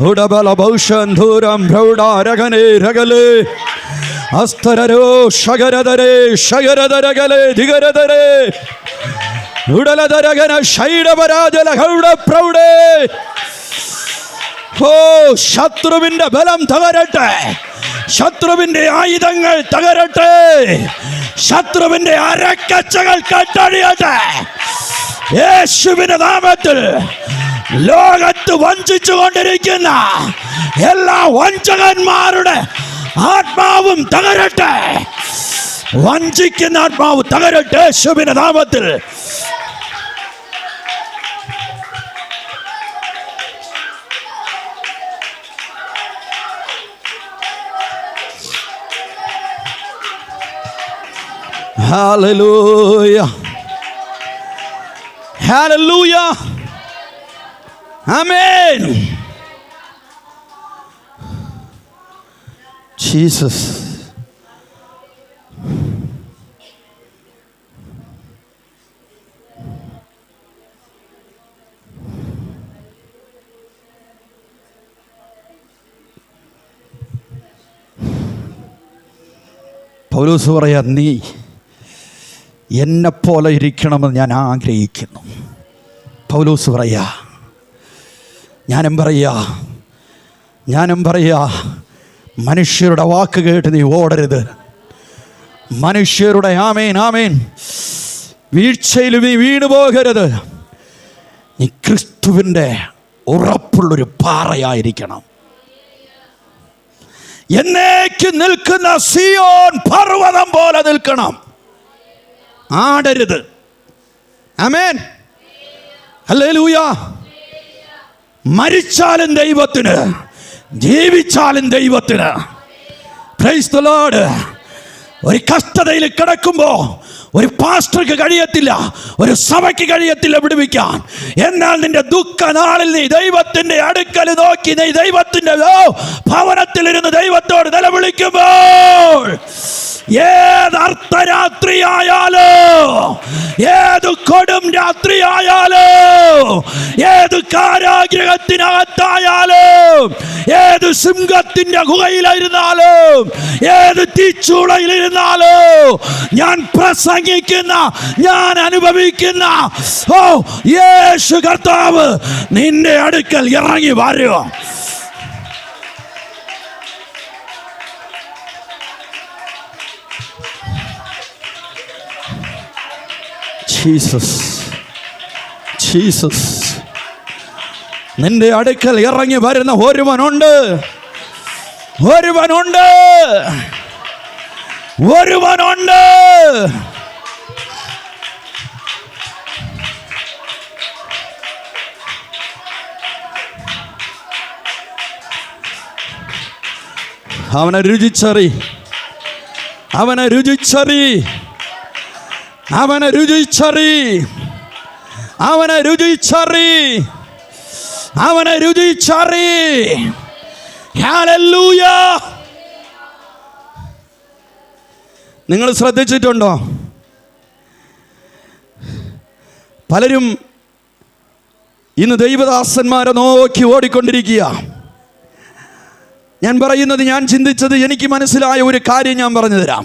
ഉടബല ഭൗഷന്ധൂരം പ്രൗഢാരകനെ രഗലേ അസ്തരരോ ശകരദരേ ശകരദരഗലേ ധികരദരേ ഉടലദരഗന ശൈഡപരാജല ഗൗഡ പ്രൗഢേ. ഓ ശത്രുവിന്റെ ബലം തകരട്ടെ, ശത്രുവിന്റെ ആയുധങ്ങൾ തകരട്ടെ, ശത്രുവിന്റെ അരക്കച്ചകൾ കട്ടഴിയട്ടെ യേശുവിന്റെ നാമത്തിൽ. ലോകത്ത് വഞ്ചിച്ചു കൊണ്ടിരിക്കുന്ന എല്ലാ വഞ്ചകന്മാരുടെ ആത്മാവും തകരട്ടെ, വഞ്ചിക്കുന്ന ആത്മാവ് തകരട്ടെ യേശുവിന്റെ നാമത്തിൽ. Hallelujah. Hallelujah. Amen. Jesus. പൗലോസ് പറയാ, നീ എന്നെപ്പോലെ ഇരിക്കണമെന്ന് ഞാൻ ആഗ്രഹിക്കുന്നു. പൗലോസ് പറയാ, ഞാനും പറയാ മനുഷ്യരുടെ വാക്ക് കേട്ട് നീ ഓടരുത്. മനുഷ്യരുടെ ആമേൻ വീഴ്ചയിൽ നീ വീണു പോകരുത്. നീ ക്രിസ്തുവിൻ്റെ ഉറപ്പുള്ളൊരു പാറയായിരിക്കണം. എന്നേക്ക് നിൽക്കുന്ന സിയോൻ പർവ്വതം പോലെ നിൽക്കണം. ആടരുത്. ആമേൻ, ഹല്ലേലൂയ. മരിച്ചാലും ദൈവത്തിന്, ജീവിച്ചാലും ദൈവത്തിന്. Price the Lord. ഒരു കഷ്ടതയിൽ കിടക്കുമ്പോൾ ഒരു പാസ്റ്റർക്ക് കഴിയത്തില്ല, ഒരു സഭയ്ക്ക് കഴിയത്തില്ല വിടുവിക്കാൻ. എന്നാൽ നിന്റെ ദുഃഖനാളിൽ നീ ദൈവത്തിന്റെ അടുക്കൽ നോക്കി നീ ദൈവത്തിന്റെ ഭവനത്തിലിരുന്ന് ദൈവത്തോട് നിലവിളിക്കുമ്പോൾ ഏത് അർദ്ധരാത്രിയായാലോ, ഏത് കൊടും രാത്രിയായാലോ, ഏത് കാരാഗ്രഹത്തിനകത്തായാലോ, ഏത് സിംഹത്തിന്റെ ഗുഹയിലിരുന്നാലും, ഏത് തീച്ചൂളയിലിരുന്നാലോ, ഞാൻ പ്രസംഗിക്കുന്ന, ഞാൻ അനുഭവിക്കുന്ന യേശു കർത്താവ് നിന്റെ അടുക്കൽ ഇറങ്ങി വരും. ജീസസ് നിന്റെ അടുക്കൽ ഇറങ്ങി വരുന്ന ഒരുവനുണ്ട്. അവനെ രുചിച്ചറി. ഹല്ലേലൂയ. നിങ്ങൾ ശ്രദ്ധിച്ചിട്ടുണ്ടോ? പലരും ഇന്ന് ദൈവദാസന്മാരെ നോക്കി ഓടിക്കൊണ്ടിരിക്കുക. ഞാൻ പറയുന്നത്, ഞാൻ ചിന്തിച്ചത്, എനിക്ക് മനസ്സിലായ ഒരു കാര്യം ഞാൻ പറഞ്ഞു തരാം.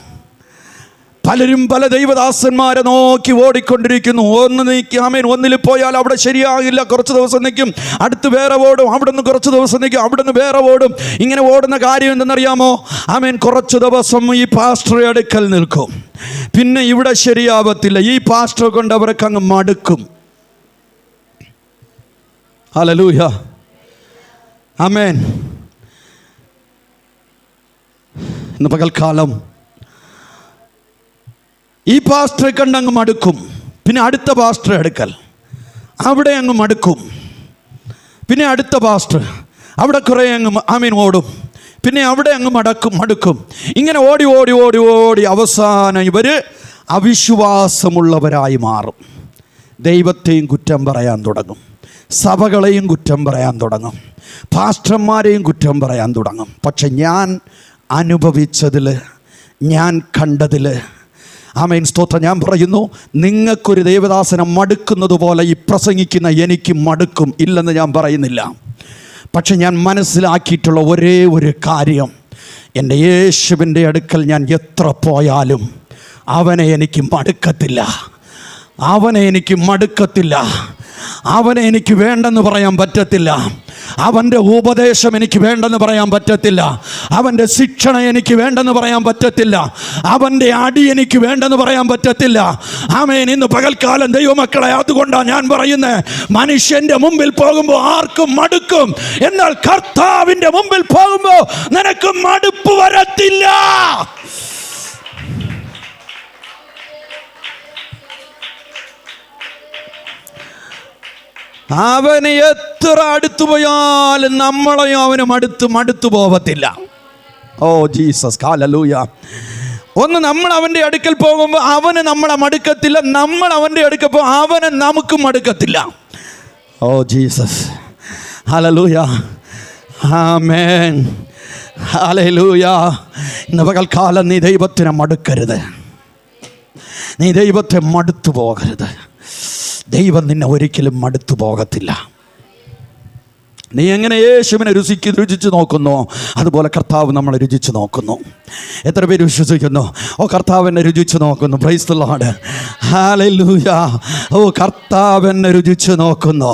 പലരും പല ദൈവദാസന്മാരെ നോക്കി ഓടിക്കൊണ്ടിരിക്കുന്നു. ഒന്നിൽ പോയാൽ അവിടെ ശരിയാകില്ല, കുറച്ച് ദിവസം നിൽക്കും, അടുത്ത് വേറെ ഓടും, അവിടെ നിന്ന് കുറച്ച് ദിവസം നിൽക്കും, അവിടെ നിന്ന് വേറെ ഓടും. ഇങ്ങനെ ഓടുന്ന കാര്യം എന്തെന്നറിയാമോ? കുറച്ച് ദിവസം ഈ പാസ്റ്റർ അടുക്കൽ നിൽക്കും, പിന്നെ ഇവിടെ ശരിയാവത്തില്ല. ഈ പാസ്റ്റർ കൊണ്ട് അവർക്ക് അങ്ങ് മടുക്കും. ഹല്ലേലൂയ, ആമേൻ. ഇന്ന് പകൽക്കാലം ഈ പാസ്റ്ററെ കണ്ടങ്ങ് മടുക്കും, പിന്നെ അടുത്ത പാസ്റ്റർ അടുക്കൽ, അവിടെ അങ്ങ് മടുക്കും, പിന്നെ അടുത്ത പാസ്റ്റർ, അവിടെ കുറേ അങ്ങ് ഓടും, പിന്നെ അവിടെ അങ്ങ് മടുക്കും. ഇങ്ങനെ ഓടി ഓടി ഓടി ഓടി അവസാനം ഇവർ അവിശ്വാസമുള്ളവരായി മാറും. ദൈവത്തെയും കുറ്റം പറയാൻ തുടങ്ങും, സഭകളെയും കുറ്റം പറയാൻ തുടങ്ങും, പാസ്റ്റർമാരെയും കുറ്റം പറയാൻ തുടങ്ങും. പക്ഷെ ഞാൻ അനുഭവിച്ചതിൽ, ഞാൻ കണ്ടതിൽ, ആമേൻ, സ്തോത്രം, ഞാൻ പറയുന്നു, നിങ്ങൾക്കൊരു ദേവദാസനെ മടുക്കുന്നത് പോലെ ഈ പ്രസംഗിക്കുന്ന എനിക്ക് മടുക്കും, ഇല്ലെന്ന് ഞാൻ പറയുന്നില്ല. പക്ഷെ ഞാൻ മനസ്സിലാക്കിയിട്ടുള്ള ഒരേ ഒരു കാര്യം, എൻ്റെ യേശുവിൻ്റെ അടുക്കൽ ഞാൻ എത്ര പോയാലും അവനെ എനിക്ക് മടുക്കത്തില്ല. അവനെ എനിക്ക് വേണ്ടെന്ന് പറയാൻ പറ്റത്തില്ല. അവൻ്റെ ഉപദേശം എനിക്ക് വേണ്ടെന്ന് പറയാൻ പറ്റത്തില്ല. അവൻ്റെ ശിക്ഷണ എനിക്ക് വേണ്ടെന്ന് പറയാൻ പറ്റത്തില്ല. അവൻ്റെ അടി എനിക്ക് വേണ്ടെന്ന് പറയാൻ പറ്റത്തില്ല. ആമേൻ. ഇന്ന് പകൽക്കാലം ദൈവമക്കളെ, അതുകൊണ്ടാണ് ഞാൻ പറയുന്നത്, മനുഷ്യൻ്റെ മുമ്പിൽ പോകുമ്പോൾ ആർക്കും മടുക്കും, എന്നാൽ കർത്താവിൻ്റെ മുമ്പിൽ പോകുമ്പോൾ നിനക്ക് മടുപ്പ് വരത്തില്ല. അവന് എത്ര അടുത്തു പോയാലും നമ്മളെയും അവനും മടുത്തു പോവത്തില്ല. Oh Jesus, hallelujah. ഒന്ന്, നമ്മൾ അവൻ്റെ അടുക്കൽ പോകുമ്പോൾ അവന് നമ്മളെ മടുക്കത്തില്ല, നമ്മൾ അവൻ്റെ അടുക്കൽ പോകുമ്പോൾ അവന് നമുക്ക് മടുക്കത്തില്ല. ഓ ജീസസ്, ഹല്ലേലൂയ, ആമേൻ, ഹല്ലേലൂയ. ഇന്ന് പകൽക്കാലം നീ ദൈവത്തിനെ മടുക്കരുത്, നീ ദൈവത്തെ മടുത്തു പോകരുത്. ദൈവം നിന്നെ ഒരിക്കലും മടുത്തു പോകത്തില്ല. നീ എങ്ങനെ യേശുവിനെ രുചിച്ച് നോക്കുന്നു, അതുപോലെ കർത്താവ് നമ്മളെ രുചിച്ച് നോക്കുന്നു. എത്ര പേര് വിശ്വസിക്കുന്നു? ഓ, കർത്താവിനെ രുചിച്ച് നോക്കുന്നു. പ്രൈസ് ദി ലോർഡ്, ഹല്ലേലൂയ. ഓ, കർത്താവിനെ രുചിച്ച് നോക്കുന്നു.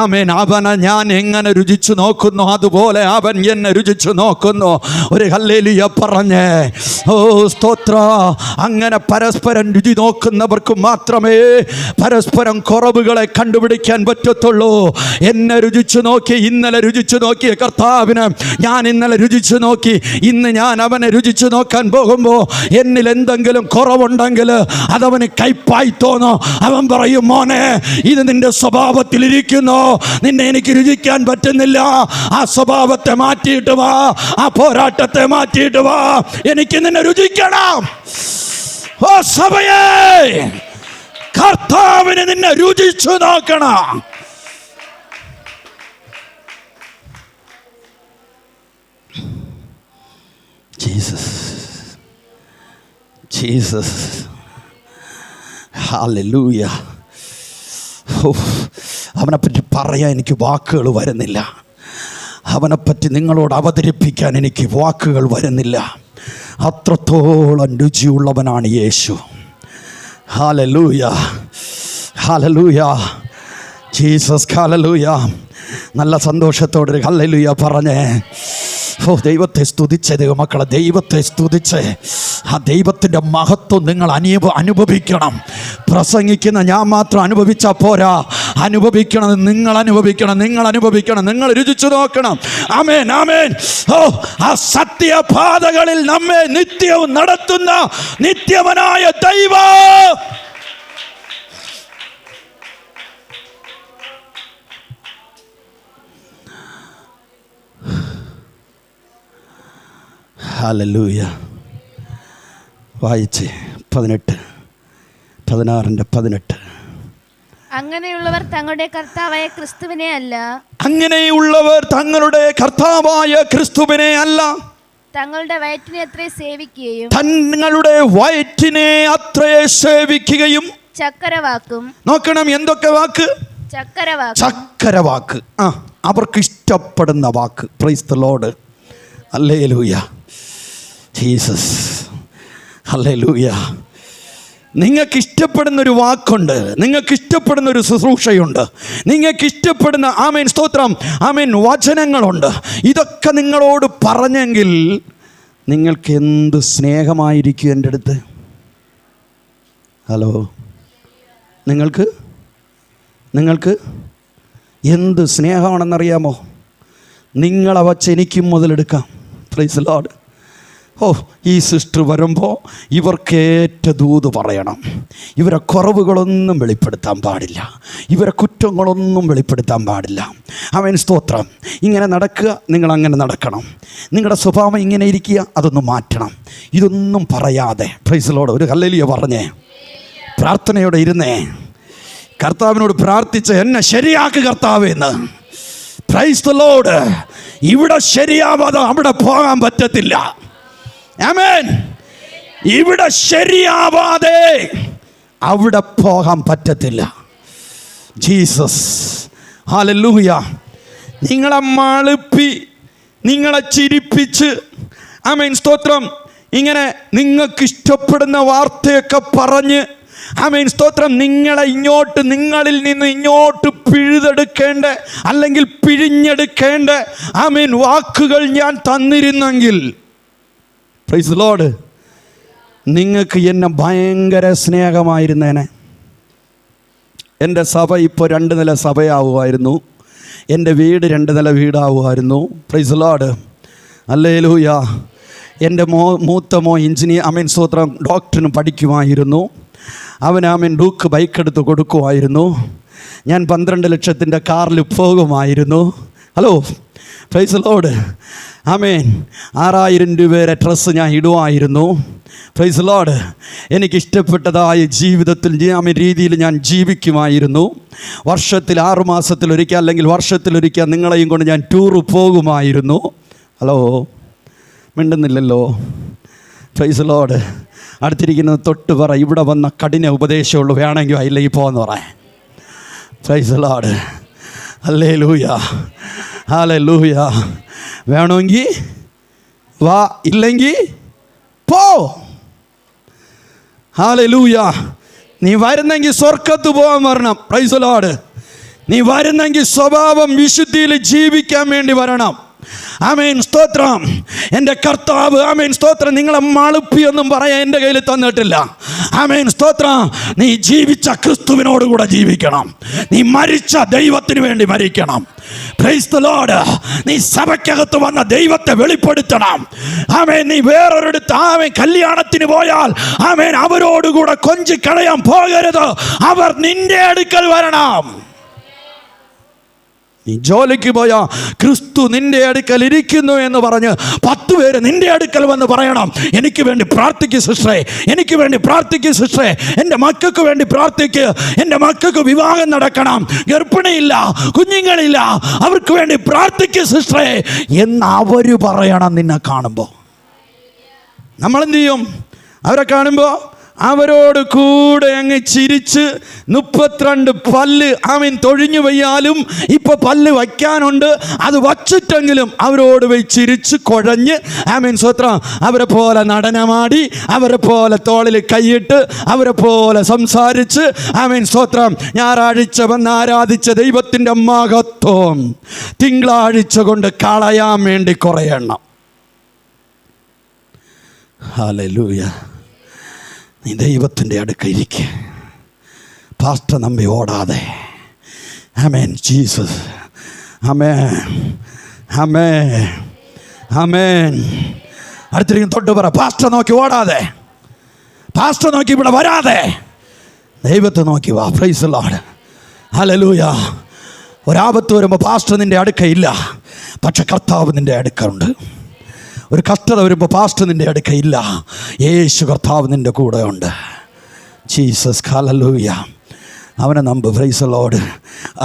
ആമേൻ. അവനെ ഞാൻ എങ്ങനെ രുചിച്ച് നോക്കുന്നു, അതുപോലെ അവൻ എന്നെ രുചിച്ച് നോക്കുന്നു. ഒരു ഹല്ലേലൂയ പറഞ്ഞേ. ഓ, സ്തോത്ര. അങ്ങനെ പരസ്പരം രുചി നോക്കുന്നവർക്ക് മാത്രമേ പരസ്പരം കുറവുകളെ കണ്ടുപിടിക്കാൻ പറ്റത്തുള്ളൂ. എന്നെ രുചിച്ച് നോക്കി, ഇന്നലെ രുചിച്ചു നോക്കിയ കർത്താവിന് ഞാൻ ഇന്നലെ രുചിച്ചു നോക്കി. ഇന്ന് ഞാൻ അവനെ രുചിച്ചു നോക്കാൻ പോകുമ്പോൾ എന്നിൽ എന്തെങ്കിലും കുറവുണ്ടെങ്കിൽ അതവന് കയ്പായി തോന്നും. അവൻ പറയും, മോനെ, ഇത് നിന്റെ സ്വഭാവത്തിലിരിക്കുന്നു, നിന്നെ എനിക്ക് രുചിക്കാൻ പറ്റുന്നില്ല. ആ സ്വഭാവത്തെ മാറ്റിയിട്ട് വാ, ആ പോരാട്ടത്തെ മാറ്റിയിട്ട് വാ, എനിക്ക് നിന്നെ രുചിക്കണം. ഓ സഭയേ, കർത്താവിന് നിന്നെ രുചിച്ചു നോക്കണം. Jesus, hallelujah. അവനെപ്പറ്റി പറയാൻ എനിക്ക് വാക്കുകൾ വരുന്നില്ല. അവനെപ്പറ്റി നിങ്ങളോട് അവതരിപ്പിക്കാൻ എനിക്ക് വാക്കുകൾ വരുന്നില്ല. അത്രത്തോളം രുചിയുള്ളവനാണ് യേശു. ഹല്ലേലൂയ, ഹല്ലേലൂയ, ജീസസ്, ഹല്ലേലൂയ. നല്ല സന്തോഷത്തോടെ ഹല്ലേലൂയ പറഞ്ഞേ. ഓ, ദൈവത്തെ സ്തുതിച്ച് ദൈവമക്കളെ, ദൈവത്തെ സ്തുതിച്ച് ആ ദൈവത്തിൻ്റെ മഹത്വം നിങ്ങൾ അനുഭവിക്കണം. പ്രസംഗിക്കുന്ന ഞാൻ മാത്രം അനുഭവിച്ചാൽ പോരാ, അനുഭവിക്കണം, നിങ്ങൾ അനുഭവിക്കണം, നിങ്ങൾ അനുഭവിക്കണം, നിങ്ങൾ രുചിച്ചു നോക്കണം. ആമേൻ, ആമേൻ. ഓ, ആ സത്യപാതകളിൽ നമ്മെ നിത്യവും നടത്തുന്ന നിത്യവനായ ദൈവം. ഹല്ലേലൂയ. വായിച്ച് 16:18. അങ്ങനെയുള്ളവർ തങ്ങളുടെ കർത്താവായ ക്രിസ്തുവിനെ അല്ല, അങ്ങനെയുള്ളവർ തങ്ങളുടെ കർത്താവായ ക്രിസ്തുവിനെ അല്ല, തങ്ങളുടെ വയറ്റിനെ അത്രേ സേവിക്കുകയും, തങ്ങളുടെ വയറ്റിനെ അത്രേ സേവിക്കുകയും. ചക്കരവാക്കും. നോക്കണം, എന്തൊക്കെ വാക്ക്? ചക്കരവാക്ക്. അവർക്ക് ഇഷ്ടപ്പെടുന്ന വാക്ക്. പ്രൈസ് ദി ലോർഡ്, ഹല്ലേലൂയ, ജീസസ്, ഹല്ലേലൂയ. നിങ്ങൾക്ക് ഇഷ്ടപ്പെടുന്നൊരു വാക്കുണ്ട്, നിങ്ങൾക്ക് ഇഷ്ടപ്പെടുന്നൊരു ശുശ്രൂഷയുണ്ട്, നിങ്ങൾക്ക് ഇഷ്ടപ്പെടുന്ന ആമേൻ സ്തോത്രം ആമേൻ വചനങ്ങളുണ്ട്. ഇതൊക്കെ നിങ്ങളോട് പറഞ്ഞെങ്കിൽ നിങ്ങൾക്ക് എന്ത് സ്നേഹമായിരിക്കും എൻ്റെ അടുത്ത്. ഹലോ, നിങ്ങൾക്ക് എന്ത് സ്നേഹമാണെന്നറിയാമോ? നിങ്ങളെ വച്ച് എനിക്കും മുതലെടുക്കാം. Praise the Lord. ഓ, ഈ സിസ്റ്റർ വരുമ്പോൾ ഇവർക്കേറ്റ ദൂത് പറയണം. ഇവരെ കുറവുകളൊന്നും വെളിപ്പെടുത്താൻ പാടില്ല, ഇവരെ കുറ്റങ്ങളൊന്നും വെളിപ്പെടുത്താൻ പാടില്ല. ആമേൻ സ്തോത്രം. ഇങ്ങനെ നടക്കുക, നിങ്ങളങ്ങനെ നടക്കണം. നിങ്ങളുടെ സ്വഭാവം ഇങ്ങനെ ഇരിക്കുക, അതൊന്നും മാറ്റണം. ഇതൊന്നും പറയാതെ പ്രൈസ് ദി ലോർഡ്. ഒരു ഹല്ലേലൂയ പറഞ്ഞേ. പ്രാർത്ഥനയോടെ ഇരുന്നേ. കർത്താവിനോട് പ്രാർത്ഥിച്ച് എന്നെ ശരിയാക്ക് കർത്താവെന്ന്. Praise the Lord. ഇവിടെ ശരിയാവാതെ അവിടെ പോകാൻ പറ്റത്തില്ല. ആമേൻ. ഇവിടെ ശരിയാവാതെ അവിടെ പോകാൻ പറ്റത്തില്ല. Jesus, hallelujah. നിങ്ങളെ മളുപ്പി, നിങ്ങളെ ചിരിപ്പിച്ച് ആമേൻ സ്തോത്രം ഇങ്ങനെ നിങ്ങൾക്ക് ഇഷ്ടപ്പെടുന്ന വാർത്തയൊക്കെ പറഞ്ഞ് ആമേൻ സ്തോത്രം നിങ്ങളിൽ നിന്ന് ഇങ്ങോട്ട് പിഴുതെടുക്കേണ്ട അല്ലെങ്കിൽ പിഴിഞ്ഞെടുക്കേണ്ട ആമേൻ വാക്കുകൾ ഞാൻ തന്നിരുന്നെങ്കിൽ പ്രൈസ് ദി ലോർഡ്, നിങ്ങൾക്ക് എന്നെ ഭയങ്കര സ്നേഹമായിരുന്നേനെ. എൻ്റെ സഭ ഇപ്പോൾ 2 നില സഭയാവുമായിരുന്നു, എൻ്റെ വീട് 2 നില വീടാവുമായിരുന്നു. പ്രൈസ് ദി ലോർഡ്, ഹല്ലേലൂയ. എൻ്റെ മൂത്ത എഞ്ചിനീയർ ആമേൻ സ്തോത്രം ഡോക്ടറിന് പഠിക്കുമായിരുന്നു. അവൻ ആമേൻ ഡൂക്ക് ബൈക്ക് എടുത്ത് കൊടുക്കുമായിരുന്നു. ഞാൻ 12 ലക്ഷത്തിൻ്റെ കാറിൽ പോകുമായിരുന്നു. ഹലോ, പ്രൈസ് ദി ലോർഡ്, ആമേൻ. 6000 രൂപയുടെ ഡ്രസ്സ് ഞാൻ ഇടുമായിരുന്നു. Praise the Lord. എനിക്കിഷ്ടപ്പെട്ടതായ ജീവിതത്തിൽ ആമേൻ രീതിയിൽ ഞാൻ ജീവിക്കുമായിരുന്നു. വർഷത്തിൽ 6 മാസത്തിലൊരിക്കൽ അല്ലെങ്കിൽ വർഷത്തിലൊരിക്കൽ നിങ്ങളെയും കൊണ്ട് ഞാൻ ടൂറ് പോകുമായിരുന്നു. ഹലോ, മിണ്ടുന്നില്ലല്ലോ. Praise the Lord. അടുത്തിരിക്കുന്നത് തൊട്ട് പറ, ഇവിടെ വന്ന കഠിന ഉപദേശമുള്ളൂ, വേണമെങ്കിൽ അതിലേക്ക് പോകുമെന്ന് പറയാം. പ്രൈസ് ദി ലോർഡ്, ഹല്ലേലൂയ, ഹല്ലേലൂയ. വേണമെങ്കിൽ വാ, ഇല്ലെങ്കിൽ പോ. ഹല്ലേലൂയ. നീ വരുന്നെങ്കിൽ സ്വർഗത്ത് പോകാൻ വരണം. Price the Lord. നീ വരുന്നെങ്കിൽ സ്വഭാവം വിശുദ്ധിയിൽ ജീവിക്കാൻ വേണ്ടി വരണം. ആമേൻ, സ്തോത്രം. എൻ്റെ കർത്താവ്, ആമേൻ, സ്തോത്രം, നിങ്ങളെ മളുപ്പിയൊന്നും പറയാൻ എൻ്റെ കയ്യിൽ തന്നിട്ടില്ല. ആമേൻ, സ്തോത്രം. നീ ജീവിച്ച ക്രിസ്തുവിനോട് കൂടെ ജീവിക്കണം. നീ മരിച്ച ദൈവത്തിന് വേണ്ടി മരിക്കണം. Price the Lord. നീ സഭയ്ക്കകത്ത് വന്ന ദൈവത്തെ വെളിപ്പെടുത്തണം. ആമേൻ. നീ വേറൊരിടത്ത് ആമേൻ കല്യാണത്തിന് പോയാൽ ആമേൻ അവരോടുകൂടെ കൊഞ്ചിക്കളയാൻ പോകരുത്. അവർ നിന്റെ അടുക്കൽ വരണം. നീ ജോലിക്ക് പോയാ ക്രിസ്തു നിന്റെ അടുക്കൽ ഇരിക്കുന്നു എന്ന് പറഞ്ഞ് 10 പേര് നിന്റെ അടുക്കൽ വന്ന് പറയണം, എനിക്ക് വേണ്ടി പ്രാർത്ഥിക്ക് സിസ്റ്ററെ, എനിക്ക് വേണ്ടി പ്രാർത്ഥിക്ക് സിസ്റ്ററെ, എൻ്റെ മക്കൾക്ക് വേണ്ടി പ്രാർത്ഥിക്ക്, എൻ്റെ മക്കൾക്ക് വിവാഹം നടക്കണം, ഗർഭിണിയില്ല, കുഞ്ഞുങ്ങളില്ല, അവർക്ക് വേണ്ടി പ്രാർത്ഥിക്ക് സിസ്റ്ററെ എന്ന് അവർ പറയണം. നിന്നെ കാണുമ്പോൾ നമ്മളെന്ത് ചെയ്യും? അവരെ കാണുമ്പോൾ അവരോട് കൂടെ അങ്ങ് ചിരിച്ച് 32 പല്ല് ആമീൻ തൊഴിഞ്ഞു വയ്യാലും ഇപ്പോൾ പല്ല് വയ്ക്കാനുണ്ട്, അത് വച്ചിട്ടെങ്കിലും അവരോട് പോയി ചിരിച്ച് കുഴഞ്ഞ് ആമീൻ സ്വത്രം അവരെ പോലെ നടനമാടി, അവരെ പോലെ തോളിൽ കൈയിട്ട്, അവരെ പോലെ സംസാരിച്ച് ആമീൻ സ്വത്രം ഞായറാഴ്ച വന്ന് ആരാധിച്ച ദൈവത്തിൻ്റെ മഹത്വം തിങ്കളാഴ്ച കൊണ്ട് കളയാൻ വേണ്ടി കുറേ എണ്ണം. ഹല്ലേലൂയ. നീ ദൈവത്തിൻ്റെ അടുക്കയിരിക്കുക. പാസ്റ്റർ നമ്മെ ഓടാതെ. ആമേൻ ജീസസ്. ആമേൻ, ആമേൻ, ആമേൻ. അടുത്തിരിക്കും തൊട്ട് പറ, പാസ്റ്റർ നോക്കി ഓടാതെ, പാസ്റ്റർ നോക്കി ഇവിടെ വരാതെ, ദൈവത്തെ നോക്കി വാ. Price the Lord. ഹല്ലേലൂയ. ഒരാപത്ത് വരുമ്പോൾ പാസ്റ്റർ നിൻ്റെ അടുക്കയില്ല, പക്ഷെ കർത്താവ് നിൻ്റെ അടുക്കുണ്ട്. ഒരു കഷ്ടത വരുമ്പോൾ പാസ്റ്റർ നിൻ്റെ അടുക്കയില്ല, യേശു കർത്താവ് നിൻ്റെ കൂടെ ഉണ്ട്. ജീസസ്. ഹല്ലേലൂയ. അവനെ നമ്പ്. Praise the Lord.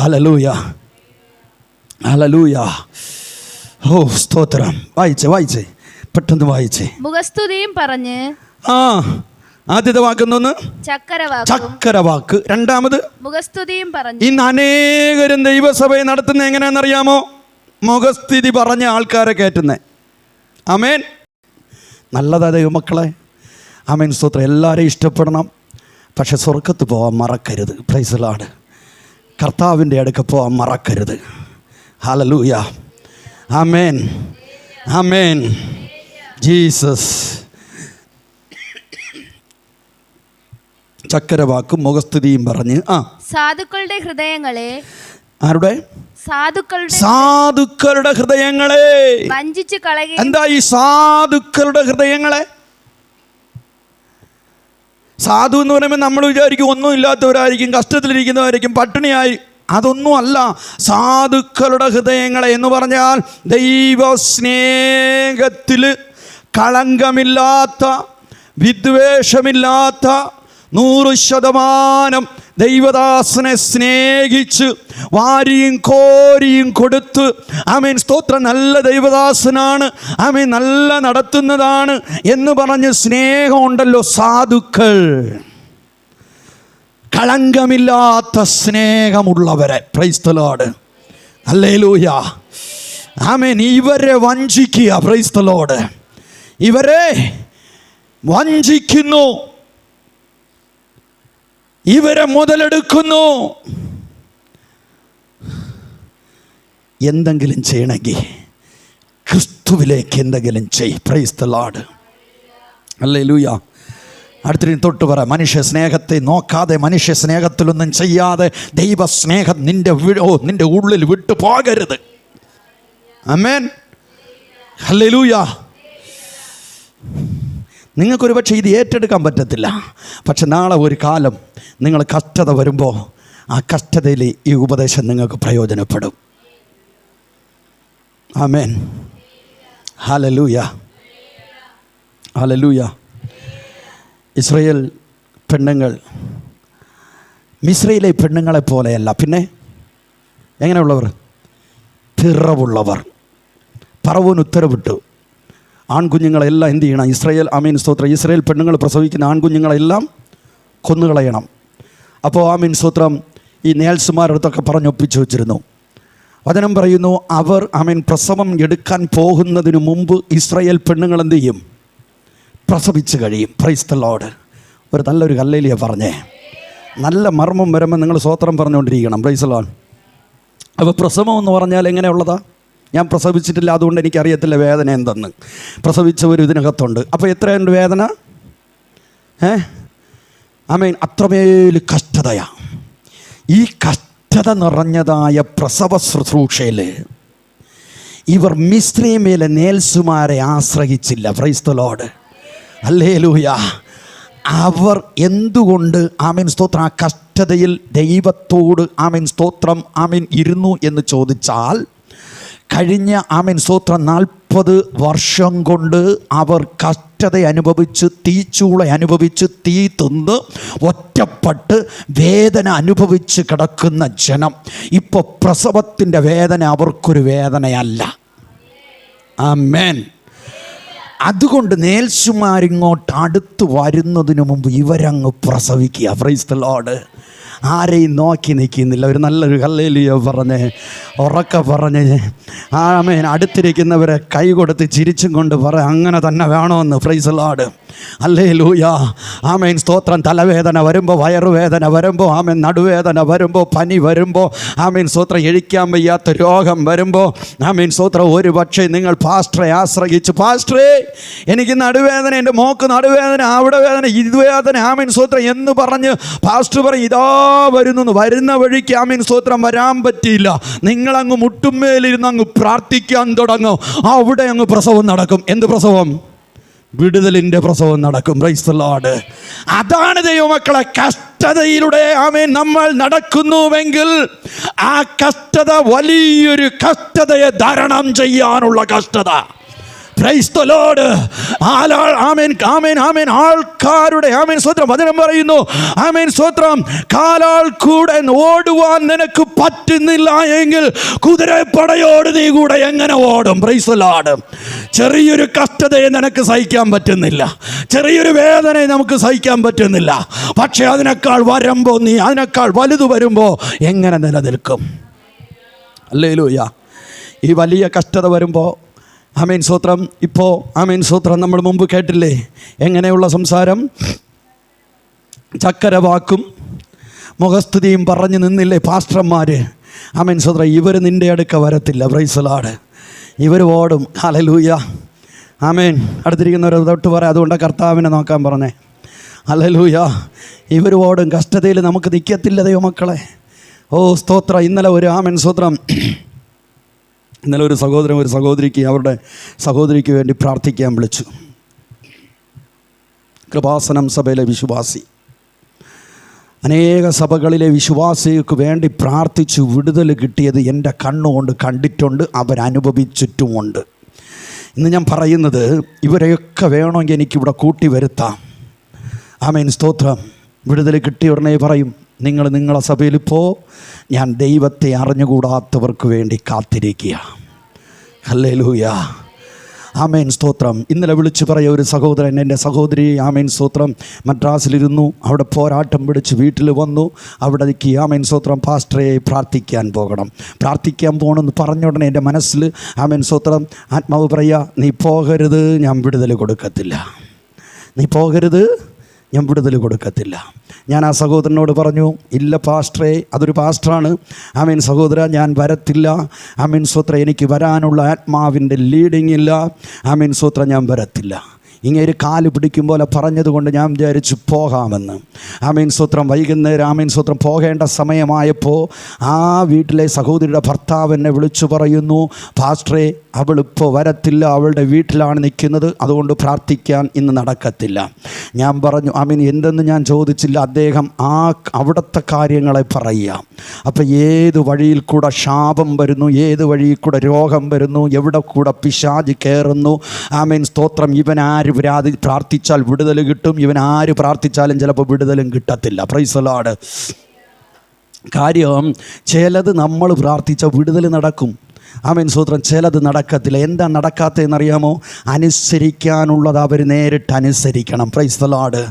ഹല്ലേലൂയ, ഹല്ലേലൂയ. ഓ സ്തോത്രം. വായിച്ചേ പെട്ടെന്ന് വായിച്ചേ. മുഖസ്തുതിയും പറഞ്ഞ്. ആദ്യത്തെ വാക്കെന്തോന്ന്? ചക്കരവാക്ക്. രണ്ടാമത് മുഖസ്തുതിയും പറഞ്ഞു. ഇന്ന് അനേകരും ദൈവസഭയെ നടത്തുന്നത് എങ്ങനെയാണെന്നറിയാമോ? മുഖസ്തുതി പറഞ്ഞ ആൾക്കാരെ കയറ്റുന്നേ. ആമേൻ. നല്ലതാ ദൈവമക്കളെ. ആമേൻ സ്തോത്രം. എല്ലാവരെയും ഇഷ്ടപ്പെടണം, പക്ഷെ സ്വർഗത്ത് പോകാൻ മറക്കരുത്. Price the Lord. കർത്താവിൻ്റെ അടുക്ക പോകാൻ മറക്കരുത്. ഹല്ലേലൂയ. ആമേൻ, ആമേൻ. ജീസസ്. ചക്കരവാക്കും മുഖസ്തുതിയും പറഞ്ഞ് സാധുക്കളുടെ ഹൃദയങ്ങളെ. ആരുടെ? സാധുക്കളുടെ ഹൃദയങ്ങളെ വഞ്ചിച്ചു കളയുക. എന്താ ഈ സാധുക്കളുടെ ഹൃദയങ്ങളെ? സാധു എന്ന് പറയുമ്പോൾ നമ്മൾ വിചാരിക്കും ഒന്നും ഇല്ലാത്തവരായിരിക്കും, കഷ്ടത്തിലിരിക്കുന്നവരായിരിക്കും, പട്ടിണിയായി. അതൊന്നും അല്ല. സാധുക്കളുടെ ഹൃദയങ്ങളെ എന്ന് പറഞ്ഞാൽ ദൈവസ്നേഹത്തിൽ കളങ്കമില്ലാത്ത, വിദ്വേഷമില്ലാത്ത, 100% ദൈവദാസനെ സ്നേഹിച്ച് വാരിയും കോരിയും കൊടുത്ത് ആമേൻ സ്തോത്രം നല്ല ദൈവദാസനാണ്, ആമേൻ നല്ല നടത്തുന്നതാണ് എന്ന് പറഞ്ഞ് സ്നേഹമുണ്ടല്ലോ സാധുക്കൾ. കളങ്കമില്ലാത്ത സ്നേഹമുള്ളവരെ. Price the Lord. ഹല്ലേലൂയ. ആമേൻ. ഇവരെ വഞ്ചിക്കുക. Price the Lord. ഇവരെ വഞ്ചിക്കുന്നു, ഇവരെ മുതലെടുക്കുന്നു. എന്തെങ്കിലും ചെയ്യണമെങ്കിൽ ക്രിസ്തുവിലേക്ക് എന്തെങ്കിലും ചെയ്. Price the Lord. ഹല്ലേലൂയ. അടുത്തിരി തൊട്ട് പറ, മനുഷ്യ സ്നേഹത്തെ നോക്കാതെ, മനുഷ്യ സ്നേഹത്തിലൊന്നും ചെയ്യാതെ ദൈവസ്നേഹം നിന്റെ ഉള്ളിൽ വിട്ടു പോകരുത്. ആമേൻ. ഹല്ലേലൂയ. നിങ്ങൾക്കൊരു പക്ഷേ ഇത് ഏറ്റെടുക്കാൻ പറ്റത്തില്ല, പക്ഷെ നാളെ ഒരു കാലം നിങ്ങൾ കഷ്ടത വരുമ്പോൾ ആ കഷ്ടതയിൽ ഈ ഉപദേശം നിങ്ങൾക്ക് പ്രയോജനപ്പെടും. ആമേൻ. Hallelujah, hallelujah. ഇസ്രായേൽ പെണ്ണുങ്ങൾ മിസ്രയിലെ പെണ്ണുങ്ങളെ പോലെയല്ല. പിന്നെ എങ്ങനെയുള്ളവർ? പിറവുള്ളവർ. ഫറവോൻ ഉത്തരവിട്ടു, ആൺകുഞ്ഞുങ്ങളെല്ലാം എന്ത് ചെയ്യണം? ആമീൻ സ്തോത്രം. ഇസ്രായേൽ പെണ്ണുങ്ങൾ പ്രസവിക്കുന്ന ആൺകുഞ്ഞുങ്ങളെല്ലാം കൊന്നുകളയണം. അപ്പോൾ ആമീൻ സ്തോത്രം ഈ നേഴ്സുമാരുടെ അടുത്തൊക്കെ പറഞ്ഞൊപ്പിച്ച് വെച്ചിരുന്നു, വചനം പറയുന്നു, അവർ പ്രസവം എടുക്കാൻ പോകുന്നതിന് മുമ്പ് ഇസ്രായേൽ പെണ്ണുങ്ങൾ എന്ത് ചെയ്യും? പ്രസവിച്ച് കഴിയും. Price the Lord. ഒരു നല്ലൊരു ഹല്ലേലൂയ പറഞ്ഞേ. നല്ല മർമ്മം വരുമ്പോൾ നിങ്ങൾ സ്വോത്രം പറഞ്ഞുകൊണ്ടിരിക്കണം. Price the Lord. അപ്പോൾ പ്രസവം എന്ന് പറഞ്ഞാൽ എങ്ങനെയുള്ളതാ? ഞാൻ പ്രസവിച്ചിട്ടില്ല, അതുകൊണ്ട് എനിക്കറിയത്തില്ല വേദന എന്തെന്ന്. പ്രസവിച്ചവർ ഇതിനകത്തുണ്ട്. അപ്പോൾ എത്രയുണ്ട് വേദന? അത്രമേൽ കഷ്ടതയാണ്. ഈ കഷ്ടത നിറഞ്ഞതായ പ്രസവ ശുശ്രൂഷയിൽ ഇവർ മിസ്രയീമിലെ നേഴ്സുമാരെ ആശ്രയിച്ചില്ല. Praise the Lord. ഹല്ലേലൂയ. അവർ എന്തുകൊണ്ട് സ്തോത്രം ആ കഷ്ടതയിൽ ദൈവത്തോട് സ്തോത്രം ഇരുന്നു എന്ന് ചോദിച്ചാൽ, കഴിഞ്ഞ സ്തോത്രം 40 വർഷം കൊണ്ട് അവർ കഷ്ടത അനുഭവിച്ച്, തീച്ചൂള അനുഭവിച്ച്, തീ തിന്ന് ഒറ്റപ്പെട്ട് വേദന അനുഭവിച്ച് കിടക്കുന്ന ജനം. ഇപ്പോൾ പ്രസവത്തിൻ്റെ വേദന അവർക്കൊരു വേദനയല്ല. ആമേൻ. അതുകൊണ്ട് നേഴ്സുമാരിങ്ങോട്ട് അടുത്ത് വരുന്നതിന് മുമ്പ് ഇവരങ്ങ് പ്രസവിക്കുക. Praise the Lord. ആരെയും നോക്കി നിൽക്കുന്നില്ല. ഒരു നല്ലൊരു ഹല്ലേലൂയ പറഞ്ഞേ, ഉറക്കെ പറഞ്ഞേ. ആമേൻ. അടുത്തിരിക്കുന്നവരെ കൈ കൊടുത്ത് ചിരിച്ചും കൊണ്ട് അങ്ങനെ തന്നെ വേണമെന്ന്. Price the Lord. ഹല്ലേലൂയ. ആമേൻ. സ്തോത്രം. തലവേദന വരുമ്പോൾ, വയറുവേദന വരുമ്പോൾ, നടുവേദന വരുമ്പോൾ, പനി വരുമ്പോൾ, സ്തോത്രം എഴിക്കാൻ വയ്യാത്ത രോഗം വരുമ്പോൾ, സ്തോത്രം ഒരു പക്ഷേ നിങ്ങൾ പാസ്റ്ററെ ആശ്രയിച്ച്, പാസ്റ്ററേ എനിക്ക് നടുവേദന, എൻ്റെ മോക്ക് നടുവേദന, അവിടെ വേദന, ഇത് വേദന, സ്തോത്രം എന്ന് പറഞ്ഞ് പാസ്റ്റർ പറയും ഇതാ വരുന്ന വഴിക്ക് സ്തോത്രം വരാൻ പറ്റിയില്ല. നിങ്ങളങ്ങ് മുട്ടുമേലിരുന്ന് അങ്ങ് പ്രാർത്ഥിക്കാൻ തുടങ്ങും. അവിടെ അങ്ങ് പ്രസവം നടക്കും. എന്ത് പ്രസവം? വിടുതലിൻ്റെ പ്രസവം നടക്കും. Price the Lord. അതാണ് ദൈവമക്കളെ. കഷ്ടതയിലൂടെ നമ്മൾ നടക്കുന്നുവെങ്കിൽ ആ കഷ്ടത വലിയൊരു കഷ്ടതയെ ധാരണം ചെയ്യാനുള്ള കഷ്ടത. Price the Lord. ആൾക്കാരുടെ സ്തോത്രം വചനം പറയുന്നു. സ്തോത്രം. കാലാൾ കൂടെ ഓടുവാൻ നിനക്ക് പറ്റുന്നില്ല എങ്കിൽ കുതിരപ്പടയോട് നീ കൂടെ എങ്ങനെ ഓടും? Price the Lord. ചെറിയൊരു കഷ്ടതയെ നിനക്ക് സഹിക്കാൻ പറ്റുന്നില്ല, ചെറിയൊരു വേദനയെ നമുക്ക് സഹിക്കാൻ പറ്റുന്നില്ല. പക്ഷെ അതിനേക്കാൾ വലുത് വരുമ്പോൾ എങ്ങനെ നിലനിൽക്കും? ഹല്ലേലൂയ. ഈ വലിയ കഷ്ടത വരുമ്പോൾ സ്തോത്രം. ഇപ്പോൾ സ്തോത്രം നമ്മൾ മുമ്പ് കേട്ടില്ലേ എങ്ങനെയുള്ള സംസാരം? ചക്കര വാക്കും മുഖസ്തുതിയും പറഞ്ഞു നിന്നില്ലേ പാസ്റ്റർമാർ? സ്തോത്രം. ഇവർ നിൻ്റെ അടുക്ക വരത്തില്ല. Price the Lord. ഇവർ ഓടും. ഹല്ലേലൂയ. അടുത്തിരിക്കുന്നവർ തൊട്ട് പറയാം, അതുകൊണ്ടാണ് കർത്താവിനെ നോക്കാൻ പറഞ്ഞേ. ഹല്ലേലൂയ. ഇവർ ഓടും. കഷ്ടതയിൽ നമുക്ക് നിൽക്കത്തില്ല ദൈവമക്കളെ. ഓ സ്തോത്രം. ഇന്നലെ ഒരു സ്തോത്രം. ഇന്നലെ ഒരു സഹോദരൻ ഒരു സഹോദരിക്ക്, അവരുടെ സഹോദരിക്ക് വേണ്ടി പ്രാർത്ഥിക്കാൻ വിളിച്ചു. കൃപാസനം സഭയിലെ വിശ്വാസി, അനേക സഭകളിലെ വിശ്വാസികൾക്ക് വേണ്ടി പ്രാർത്ഥിച്ചു. വിടുതൽ കിട്ടിയത് എൻ്റെ കണ്ണുകൊണ്ട് കണ്ടിട്ടുണ്ട്, അവരനുഭവിച്ചിട്ടുമുണ്ട്. ഇന്ന് ഞാൻ പറയുന്നത്, ഇവരെയൊക്കെ വേണമെങ്കിൽ എനിക്കിവിടെ കൂട്ടി വരുത്താം. സ്തോത്രം. വിടുതൽ കിട്ടിയ ഉടനെ പറയും, നിങ്ങളെ സഭയിലിപ്പോൾ ഞാൻ ദൈവത്തെ അറിഞ്ഞുകൂടാത്തവർക്ക് വേണ്ടി കാത്തിരിക്കുക. ഹല്ലേലൂയ. സ്തോത്രം. ഇന്നലെ വിളിച്ച് പറയുക ഒരു സഹോദരൻ, എൻ്റെ സഹോദരി സ്തോത്രം മദ്രാസിലിരുന്നു. അവിടെ പോരാട്ടം പിടിച്ച് വീട്ടിൽ വന്നു. അവിടേക്ക് സ്തോത്രം പാസ്റ്ററെ പ്രാർത്ഥിക്കാൻ പോകണമെന്ന് പറഞ്ഞ ഉടനെ എൻ്റെ മനസ്സിൽ സ്തോത്രം ആത്മാവ് പറയുക, നീ പോകരുത്, ഞാൻ വിടുതൽ കൊടുക്കത്തില്ല. നീ പോകരുത്, ഞാൻ വിടുതൽ കൊടുക്കത്തില്ല. ഞാൻ ആ സഹോദരനോട് പറഞ്ഞു, ഇല്ല പാസ്റ്ററെ, അതൊരു പാസ്റ്ററാണ്. സഹോദര, ഞാൻ വരത്തില്ല. സ്വത്ര. എനിക്ക് വരാനുള്ള ആത്മാവിൻ്റെ ലീഡിങ് ഇല്ല. സ്വത്ര, ഞാൻ വരത്തില്ല. ഇങ്ങനെ കാല് പിടിക്കും പോലെ പറഞ്ഞതുകൊണ്ട് ഞാൻ വിചാരിച്ചു പോകാമെന്ന്. സ്വത്രം. വൈകുന്നേരം സ്വത്രം പോകേണ്ട സമയമായപ്പോൾ ആ വീട്ടിലെ സഹോദരിയുടെ ഭർത്താവ് എന്നെ വിളിച്ചു പറയുന്നു, പാസ്റ്ററെ, അവളിപ്പോൾ വരത്തില്ല, അവളുടെ വീട്ടിലാണ് നിൽക്കുന്നത്, അതുകൊണ്ട് പ്രാർത്ഥിക്കാൻ ഇന്ന് നടക്കത്തില്ല. ഞാൻ പറഞ്ഞു, എന്തെന്ന് ഞാൻ ചോദിച്ചില്ല. അദ്ദേഹം അവിടുത്തെ കാര്യങ്ങളെ പറയുക. അപ്പോൾ ഏത് വഴിയിൽ കൂടെ ശാപം വരുന്നു, ഏത് വഴിയിൽ കൂടെ രോഗം വരുന്നു, എവിടെ കൂടെ പിശാച് കയറുന്നു. സ്തോത്രം. ഇവനാര് പ്രാർത്ഥിച്ചാൽ വിടുതൽ കിട്ടും, ഇവനാര് പ്രാർത്ഥിച്ചാലും ചിലപ്പോൾ വിടുതലും കിട്ടത്തില്ല. Price the Lord. കാര്യം ചിലത് നമ്മൾ പ്രാർത്ഥിച്ച വിടുതൽ നടക്കും. ആമേൻ സ്തോത്രം. ചിലത് നടക്കത്തില്ല. എന്താ നടക്കാത്തതെന്നറിയാമോ? അനുസരിക്കാനുള്ളത് അവർ നേരിട്ട് അനുസരിക്കണം. Praise the Lord.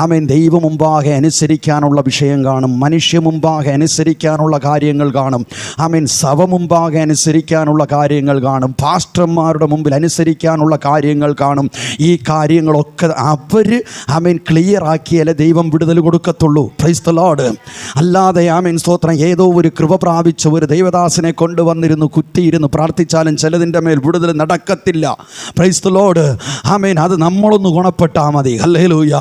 ആമേൻ. ദൈവം മുമ്പാകെ അനുസരിക്കാനുള്ള വിഷയം കാണും, മനുഷ്യ മുമ്പാകെ അനുസരിക്കാനുള്ള കാര്യങ്ങൾ കാണും, ആമേൻ സഭ മുമ്പാകെ അനുസരിക്കാനുള്ള കാര്യങ്ങൾ കാണും, പാസ്റ്റർമാരുടെ മുമ്പിൽ അനുസരിക്കാനുള്ള കാര്യങ്ങൾ കാണും. ഈ കാര്യങ്ങളൊക്കെ അവർ ആമേൻ ക്ലിയർ ആക്കിയാലേ ദൈവം വിടുതൽ കൊടുക്കത്തുള്ളൂ. Price the Lord. അല്ലാതെ ആമേൻ സ്തോത്രം ഏതോ ഒരു കൃപ പ്രാപിച്ച ഒരു ദൈവദാസനെ കൊണ്ടുവന്നിരുന്നു കുത്തിയിരുന്ന് പ്രാർത്ഥിച്ചാലും ചിലതിൻ്റെ മേൽ വിടുതൽ നടക്കത്തില്ല. Praise the Lord. ആമേൻ. അത് നമ്മളൊന്ന് ഗുണപ്പെട്ടാൽ മതി. ഹല്ലേലൂയ.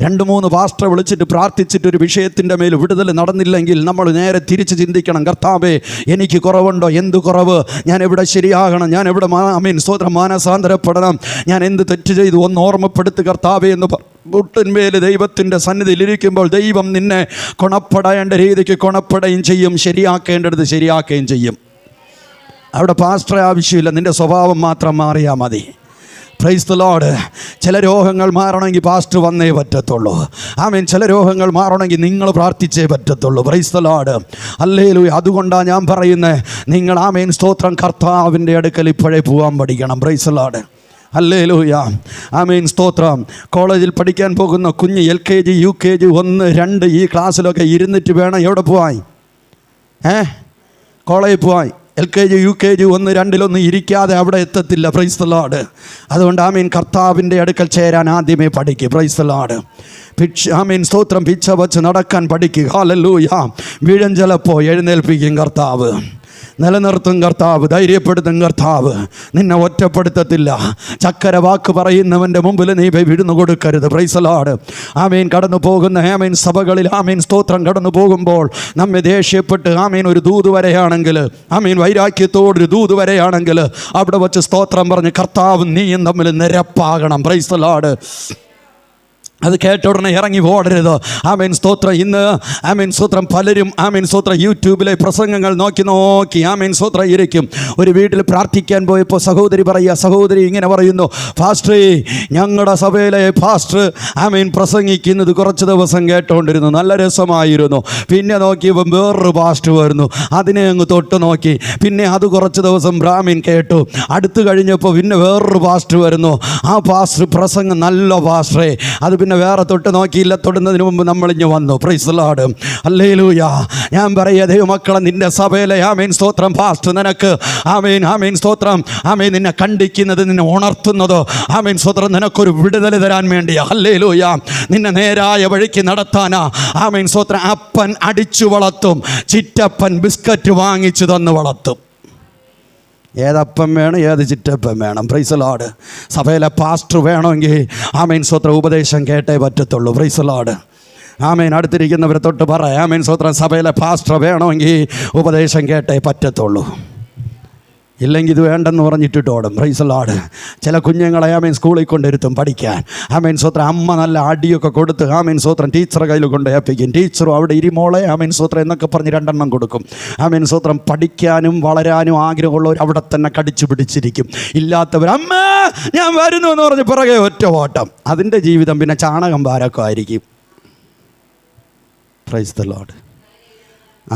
2-3 പാസ്റ്റർ വിളിച്ചിട്ട് പ്രാർത്ഥിച്ചിട്ട് ഒരു വിഷയത്തിൻ്റെ മേൽ വിടുതൽ നടന്നില്ലെങ്കിൽ നമ്മൾ നേരെ തിരിച്ച് ചിന്തിക്കണം, കർത്താവേ എനിക്ക് കുറവുണ്ടോ? എന്ത് കുറവ്? ഞാൻ എവിടെ ശരിയാകണം? ഞാൻ എവിടെ ആമേൻ സ്തോത്രം മാനസാന്തരപ്പെടണം? ഞാൻ എന്ത് തെറ്റ് ചെയ്തു? ഒന്ന് ഓർമ്മപ്പെടുത്ത് കർത്താവേ എന്ന് മുട്ടിന്മേൽ ദൈവത്തിൻ്റെ സന്നിധിയിലിരിക്കുമ്പോൾ ദൈവം നിന്നെ ഗുണപ്പെടേണ്ട രീതിക്ക് ഗുണപ്പെടുകയും ചെയ്യും, ശരിയാക്കേണ്ടത് ശരിയാക്കുകയും ചെയ്യും. അവിടെ പാസ്റ്റർ ആവശ്യമില്ല, നിൻ്റെ സ്വഭാവം മാത്രം മാറിയാൽ മതി. Price the Lord. ചില രോഗങ്ങൾ മാറണമെങ്കിൽ പാസ്റ്റർ വന്നേ പറ്റത്തുള്ളൂ. ആമേൻ. ചില രോഗങ്ങൾ മാറണമെങ്കിൽ നിങ്ങൾ പ്രാർത്ഥിച്ചേ പറ്റത്തുള്ളൂ. Praise the Lord. ഹല്ലേലൂയ. അതുകൊണ്ടാണ് ഞാൻ പറയുന്നത്, നിങ്ങൾ ആമേൻ സ്തോത്രം കർത്താവിൻ്റെ അടുക്കൽ ഇപ്പോഴേ പോകാൻ പഠിക്കണം. Price the Lord. ഹല്ലേലൂയ. ആമേൻ സ്തോത്രം. കോളേജിൽ പഠിക്കാൻ പോകുന്ന കുഞ്ഞ് LKG UKG 1 2 ഈ ക്ലാസ്സിലൊക്കെ ഇരുന്നിട്ട് വേണം എവിടെ പോവാൻ? കോളേജിൽ പോവാൻ. LKG UKG 1 2 ഇരിക്കാതെ അവിടെ എത്തത്തില്ല. Price the Lord. അതുകൊണ്ട് ആമേൻ കർത്താവിൻ്റെ അടുക്കൽ ചേരാൻ ആദ്യമേ പഠിക്കുക. Price the Lord. ആമേൻ സ്തോത്രം. പിച്ച വച്ച് നടക്കാൻ പഠിക്കുക. ഹല്ലേലൂയ. വീഴം ചിലപ്പോൾ എഴുന്നേൽപ്പിക്കും കർത്താവ്, നിലനിർത്തും കർത്താവ്, ധൈര്യപ്പെടുത്തും കർത്താവ്. നിന്നെ ഒറ്റപ്പെടുത്തത്തില്ല. ചക്കര വാക്ക് പറയുന്നവൻ്റെ മുമ്പിൽ നീ വിഴുന്നു കൊടുക്കരുത്. Praise the Lord. ആമേൻ. കടന്നു പോകുന്ന ആമേൻ സഭകളിൽ ആമേൻ സ്തോത്രം കടന്നു പോകുമ്പോൾ നമ്മെ ദേഷ്യപ്പെട്ട് ആമേൻ ഒരു ദൂത് വരെയാണെങ്കിൽ, ആമേൻ വൈരാഗ്യത്തോടൊരു ദൂത് വരെയാണെങ്കിൽ അവിടെ വച്ച് സ്തോത്രം പറഞ്ഞ് കർത്താവും നീയും തമ്മിൽ നിരപ്പാകണം. Price the Lord. അത് കേട്ട ഉടനെ ഇറങ്ങി ഓടരുത്. ആമേൻ സ്തോത്രം. ഇന്ന് ആമേൻ സ്തോത്രം പലരും ആമേൻ സ്തോത്രം യൂട്യൂബിലെ പ്രസംഗങ്ങൾ നോക്കി ആമേൻ സ്തോത്രം ഇരിക്കും. ഒരു വീട്ടിൽ പ്രാർത്ഥിക്കാൻ പോയപ്പോൾ സഹോദരി പറയുക, സഹോദരി ഇങ്ങനെ പറയുന്നു, ഫാസ്റ്റർ ഞങ്ങളുടെ സഭയിലെ ഫാസ്റ്റർ ആമേൻ പ്രസംഗിക്കുന്നത് കുറച്ച് ദിവസം കേട്ടുകൊണ്ടിരുന്നു, നല്ല രസമായിരുന്നു. പിന്നെ നോക്കിയപ്പോൾ വേറൊരു പാസ്റ്റർ വരുന്നു, അതിനെ അങ്ങ് തൊട്ട് നോക്കി. പിന്നെ അത് കുറച്ച് ദിവസം ബ്രാഹ്മിൻ കേട്ടു. അടുത്ത് കഴിഞ്ഞപ്പോൾ പിന്നെ വേറൊരു പാസ്റ്റർ വരുന്നു, ആ പാസ്റ്റർ പ്രസംഗം നല്ല പാസ്റ്ററെ. അത് പിന്നെ വേറെ തൊട്ട് നോക്കിയില്ല, തൊടുന്നതിന് മുമ്പ് നമ്മളിഞ്ഞ് വന്നു. Price the Lord. ഹല്ലേലൂയ. ഞാൻ പറയുക ദൈവമക്കളെ, നിൻ്റെ സഭയിലെ ആമേൻ സ്തോത്രം പാസ്റ്റർ നിനക്ക് ആമേൻ ആമേൻ സ്തോത്രം ആമേൻ നിന്നെ കണ്ടിക്കുന്നത്, നിന്നെ ഉണർത്തുന്നത് ആമേൻ സ്തോത്രം നിനക്കൊരു വിടുതൽ തരാൻ വേണ്ടിയാ. ഹല്ലേലൂയ. നിന്നെ നേരായ വഴിക്ക് നടത്താനാ. ആമേൻ സ്തോത്രം. അപ്പൻ അടിച്ചു വളർത്തും, ചിറ്റപ്പൻ ബിസ്ക്കറ്റ് വാങ്ങിച്ചു തന്ന് വളർത്തും. ഏതപ്പം വേണം, ഏത് ചിറ്റപ്പം വേണം. Praise the Lord. സഭയിലെ പാസ്റ്റർ വേണമെങ്കിൽ ആമേൻ സ്തോത്രം ഉപദേശം കേട്ടേ പറ്റത്തുള്ളൂ. Praise the Lord. ആമേൻ. അടുത്തിരിക്കുന്നവരെ തൊട്ട് പറയാം, ആമേൻ സ്തോത്രം സഭയിലെ പാസ്റ്റർ വേണമെങ്കിൽ ഉപദേശം കേട്ടേ പറ്റത്തുള്ളൂ. ഇല്ലെങ്കിൽ ഇത് വേണ്ടെന്ന് പറഞ്ഞിട്ടിട്ട് ഓടും. Price the Lord. ചില കുഞ്ഞുങ്ങളെ ആമേൻ സ്കൂളിൽ കൊണ്ടിരുത്തും പഠിക്കാൻ. ആമേൻ സ്വത്രം അമ്മ നല്ല അടിയൊക്കെ കൊടുത്ത് ആമേൻ സ്വത്രം ടീച്ചറെ കയ്യിൽ കൊണ്ട് ഏൽപ്പിക്കും. ടീച്ചറും അവിടെ ഇരിമോളെ ആമേൻ സ്വത്രം എന്നൊക്കെ പറഞ്ഞ് 2 എണ്ണം കൊടുക്കും. ആമേൻ സ്വത്രം പഠിക്കാനും വളരാനും ആഗ്രഹമുള്ളവർ അവിടെ തന്നെ കടിച്ചു പിടിച്ചിരിക്കും. ഇല്ലാത്തവർ അമ്മ ഞാൻ വരുന്നു എന്ന് പറഞ്ഞ് പുറകെ ഒറ്റ ഓട്ടം. അതിൻ്റെ ജീവിതം പിന്നെ ചാണകം പാരൊക്കെ ആയിരിക്കും. Price the Lord.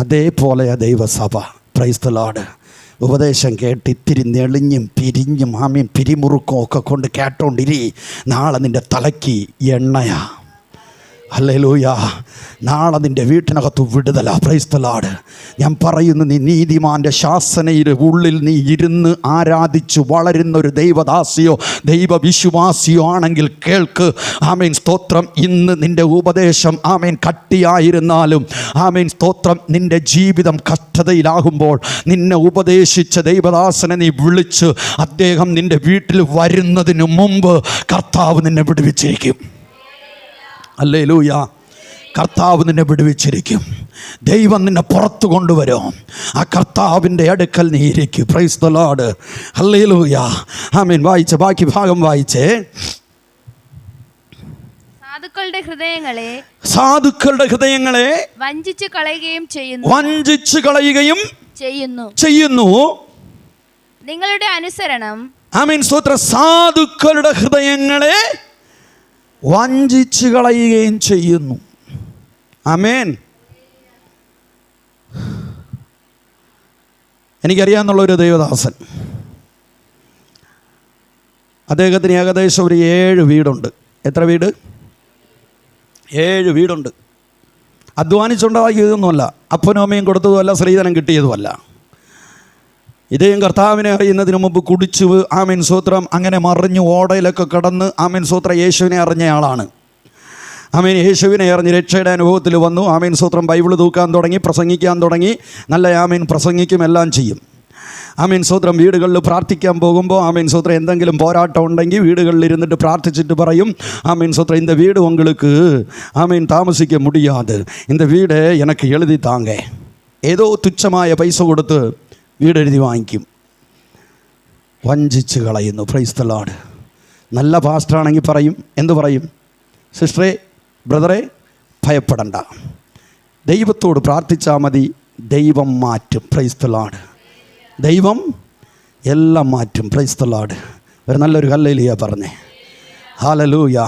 അതേപോലെ ദൈവസഭ. Price the Lord. ഉപദേശം കേട്ട് ഇത്തിരി നെളിഞ്ഞും പിരിഞ്ഞും ആമീൻ പിരിമുറുക്കും ഒക്കെ കൊണ്ട് കേട്ടോണ്ടിരി. നാളെ നിൻ്റെ തലയ്ക്ക് എണ്ണയാ. ഹല്ലേലൂയ. നാളെ നിൻ്റെ വീട്ടിനകത്ത് വിടുതല. Price the Lord. ഞാൻ പറയുന്നു, നീ നീതിമാൻ്റെ ശാസനയുടെ ഉള്ളിൽ നീ ഇരുന്ന് ആരാധിച്ചു വളരുന്നൊരു ദൈവദാസിയോ ദൈവവിശ്വാസിയോ ആണെങ്കിൽ കേൾക്ക്. ആമേൻ സ്തോത്രം. ഇന്ന് നിൻ്റെ ഉപദേശം ആമേൻ കട്ടിയായിരുന്നാലും ആമേൻ സ്തോത്രം നിൻ്റെ ജീവിതം കഷ്ടതയിലാകുമ്പോൾ നിന്നെ ഉപദേശിച്ച ദൈവദാസനെ നീ വിളിച്ച് അദ്ദേഹം നിൻ്റെ വീട്ടിൽ വരുന്നതിന് മുമ്പ് കർത്താവ് നിന്നെ വിടുവിച്ചിരിക്കും. ഹല്ലേലൂയ. കർത്താവ് നിന്നെ വിടുവിച്ചിരിക്കും. ദൈവം നിന്നെ പുറത്തു കൊണ്ടുവരും. ആ കർത്താവിൻ്റെ അടുക്കൽ നീ ഇരിക്കും. Price the Lord. ഹല്ലേലൂയ. ആമേൻ. വായിച്ച ബാക്കി ഭാഗം വായിച്ചേ. സാധുക്കളുടെ ഹൃദയങ്ങളെ വഞ്ചിച്ചു കളയുകയും ചെയ്യുന്നു. നിങ്ങളുടെ അനുസരണം ആമേൻ സ്തോത്രം. സാധുക്കളുടെ ഹൃദയങ്ങളെ വഞ്ചിച്ചു കളയുകയും ചെയ്യുന്നു. ആമേൻ. എനിക്കറിയാമെന്നുള്ളൊരു ദൈവദാസൻ, അദ്ദേഹത്തിന് ഏകദേശം ഒരു 7 വീടുണ്ട്. എത്ര വീട്? 7 വീടുണ്ട്. അധ്വാനിച്ചുണ്ടാക്കിയതൊന്നുമല്ല, അപ്പനും അമ്മയും കൊടുത്തതുമല്ല, സ്ത്രീധനം കിട്ടിയതുമല്ല. ഇദ്ദേഹം കർത്താവിനെ അറിയുന്നതിന് മുമ്പ് കുടിച്ച് ആമേൻ സ്തോത്രം അങ്ങനെ മറിഞ്ഞ് ഓടയിലൊക്കെ കിടന്ന് ആമേൻ സ്തോത്രം യേശുവിനെ അറിഞ്ഞയാളാണ്. ആമേൻ യേശുവിനെ അറിഞ്ഞ് രക്ഷയുടെ അനുഭവത്തിൽ വന്നു. ആമേൻ സ്തോത്രം ബൈബിൾ തൂക്കാൻ തുടങ്ങി, പ്രസംഗിക്കാൻ തുടങ്ങി. നല്ല ആമേൻ പ്രസംഗിക്കും, എല്ലാം ചെയ്യും. ആമേൻ സ്തോത്രം വീടുകളിൽ പ്രാർത്ഥിക്കാൻ പോകുമ്പോൾ ആമേൻ സ്തോത്രം എന്തെങ്കിലും പോരാട്ടം ഉണ്ടെങ്കിൽ വീടുകളിൽ ഇരുന്നിട്ട് പ്രാർത്ഥിച്ചിട്ട് പറയും, ആമേൻ സ്തോത്രം இந்த வீடு உங்களுக்கு ആമേൻ താമസിക്കാൻ മുടിയാതെ, இந்த വീട് എനിക്ക് എഴുതി താങ്ങേ. ഏതോ തുച്ഛമായ പൈസ കൊടുത്ത് വീടെഴുതി വാങ്ങിക്കും. വഞ്ചിച്ച് കളയുന്നു. Price the Lord. നല്ല പാസ്റ്ററാണെങ്കിൽ പറയും, എന്തു പറയും? സിസ്റ്ററെ, ബ്രദറെ, ഭയപ്പെടണ്ട, ദൈവത്തോട് പ്രാർത്ഥിച്ചാൽ മതി, ദൈവം മാറ്റും. Price the Lord. ദൈവം എല്ലാം മാറ്റും. Price the Lord. ഒരു നല്ലൊരു ഹല്ലേലൂയ പറഞ്ഞേ. ഹല്ലേലൂയ.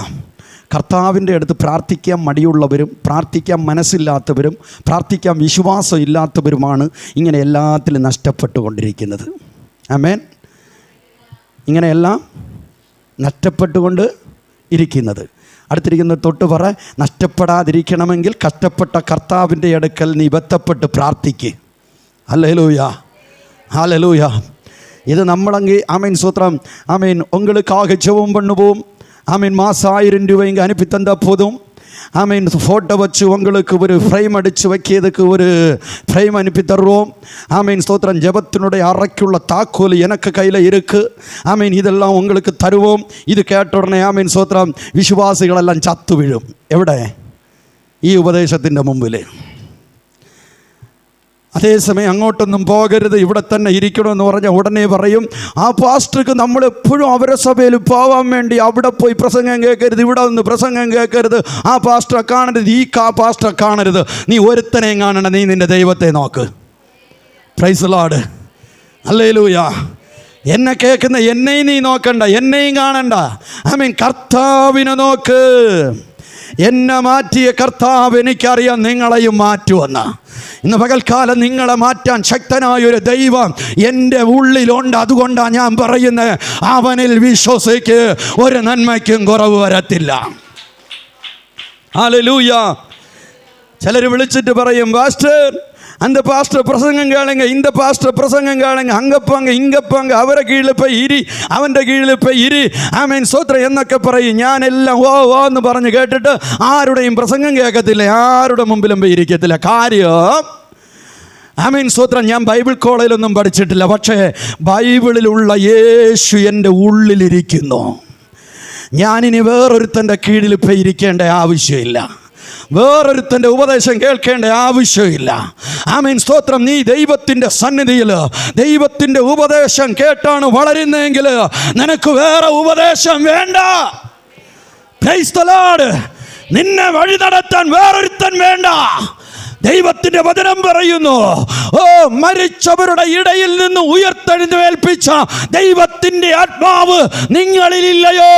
കർത്താവിൻ്റെ അടുത്ത് പ്രാർത്ഥിക്കാൻ മടിയുള്ളവരും പ്രാർത്ഥിക്കാൻ മനസ്സില്ലാത്തവരും പ്രാർത്ഥിക്കാൻ വിശ്വാസം ഇല്ലാത്തവരുമാണ് ഇങ്ങനെ എല്ലാത്തിലും നഷ്ടപ്പെട്ടുകൊണ്ടിരിക്കുന്നത്. ആമേൻ. ഇങ്ങനെയെല്ലാം നഷ്ടപ്പെട്ടുകൊണ്ട് ഇരിക്കുന്നത്. അടുത്തിരിക്കുന്ന തൊട്ട് പറ, നഷ്ടപ്പെടാതിരിക്കണമെങ്കിൽ കഷ്ടപ്പെട്ട കർത്താവിൻ്റെ അടുക്കൽ നീ ബന്ധപ്പെട്ട് പ്രാർത്ഥിക്ക്. Hallelujah, hallelujah. ഇത് നമ്മളെങ്കിൽ ആമേൻ സ്തോത്രം, ஆமேன், உங்களுக்காக ஜெபம் பண்ணுவோம். ஆமேன். மாதம் 1000 ரூபாய் இங்கே அனுப்பி தந்தால் போதும். ஆமேன். ஃபோட்டோ வச்சு உங்களுக்கு ஒரு ஃப்ரேம் அடித்து வைக்கிறதுக்கு ஒரு ஃப்ரேம் அனுப்பி தருவோம். ஆமேன் ஸ்தோத்திரம். ஜெபத்தினுடைய அறைக்குள்ள தாக்கோல் எனக்கு கையில் இருக்குது. ஆமேன். இதெல்லாம் உங்களுக்கு தருவோம். இது கேட்ட உடனே ஆமேன் ஸ்தோத்திரம் വിശ്വാസികളെല്ലാം ചത്തു വീഴും. എവിടെ? ഈ ഉപദേശത്തിൻ്റെ മുമ്പിൽ. അതേസമയം അങ്ങോട്ടൊന്നും പോകരുത്, ഇവിടെ തന്നെ ഇരിക്കണമെന്ന് പറഞ്ഞാൽ ഉടനെ പറയും, ആ പാസ്റ്റർക്ക് നമ്മളെപ്പോഴും അവരെ സഭയിൽ പോകാൻ വേണ്ടി അവിടെ പോയി പ്രസംഗം കേൾക്കരുത്, ഇവിടെ നിന്ന് പ്രസംഗം കേൾക്കരുത്, ആ പാസ്റ്ററെ കാണരുത്, ഈ പാസ്റ്ററെ കാണരുത്, നീ ഒരുത്തനെയും കാണണം, നീ നിൻ്റെ ദൈവത്തെ നോക്ക്. Price the Lord. ഹല്ലേലൂയ. എന്നെ കേൾക്കുന്ന എന്നെയും നീ നോക്കണ്ട, എന്നെയും കാണണ്ട. ആമേൻ. കർത്താവിനെ നോക്ക്. എന്നെ മാറ്റിയ കർത്താവ് എനിക്കറിയാം നിങ്ങളെയും മാറ്റുമെന്ന്. ഇന്ന് പകൽക്കാലം നിങ്ങളെ മാറ്റാൻ ശക്തനായൊരു ദൈവം എൻ്റെ ഉള്ളിലുണ്ട്. അതുകൊണ്ടാണ് ഞാൻ പറയുന്നത്, അവനിൽ വിശ്വസിക്ക്, ഒരു നന്മയ്ക്കും കുറവ് വരത്തില്ല. ഹല്ലേലൂയ. ചിലർ വിളിച്ചിട്ട് പറയും, പാസ്റ്റർ அந்த பாஸ்டர் பிரசங்கம் கேளுங்க, இந்த பாஸ்டர் பிரசங்கம் கேளுங்க, அங்கே போங்க இங்கே போங்க, அவரை கீழே போய் இரி, അവൻ്റെ കീഴിൽ പോയി ഇരി, ആമേൻ സ്തോത്രം എന്നൊക്കെ പറയും. ഞാനെല്ലാം ഓ ഓ എന്ന് പറഞ്ഞ് കേട്ടിട്ട് ആരുടെയും പ്രസംഗം കേൾക്കത്തില്ല, ആരുടെ മുമ്പിലും പോയി ഇരിക്കത്തില്ല. കാര്യം ആമേൻ സ്തോത്രം, ഞാൻ ബൈബിൾ കോളേജിലൊന്നും പഠിച്ചിട്ടില്ല, പക്ഷേ ബൈബിളിലുള്ള യേശു എൻ്റെ ഉള്ളിലിരിക്കുന്നു. ഞാനിനി വേറൊരുത്തൻ്റെ കീഴിൽ പോയി ഇരിക്കേണ്ട ആവശ്യമില്ല, വേറൊരുത്തൻ്റെ ഉപദേശം കേൾക്കേണ്ട ആവശ്യമില്ല. ആമേൻ സ്തോത്രം. നീ ദൈവത്തിൻ്റെ സന്നിധിയിൽ ദൈവത്തിൻ്റെ ഉപദേശം കേട്ടാണ് വളരുന്നതെങ്കിൽ നിനക്ക് വേറെ ഉപദേശം വേണ്ട. Price the Lord. നിന്നെ വഴി നടത്താൻ വേറൊരുത്തൻ വേണ്ട. ദൈവത്തിൻ്റെ വചനം പറയുന്നു, ഓ മരിച്ചവരുടെ ഇടയിൽ നിന്ന് ഉയർത്തെഴുന്നേൽപ്പിച്ച ദൈവത്തിൻ്റെ ആത്മാവ് നിങ്ങളിലില്ലയോ?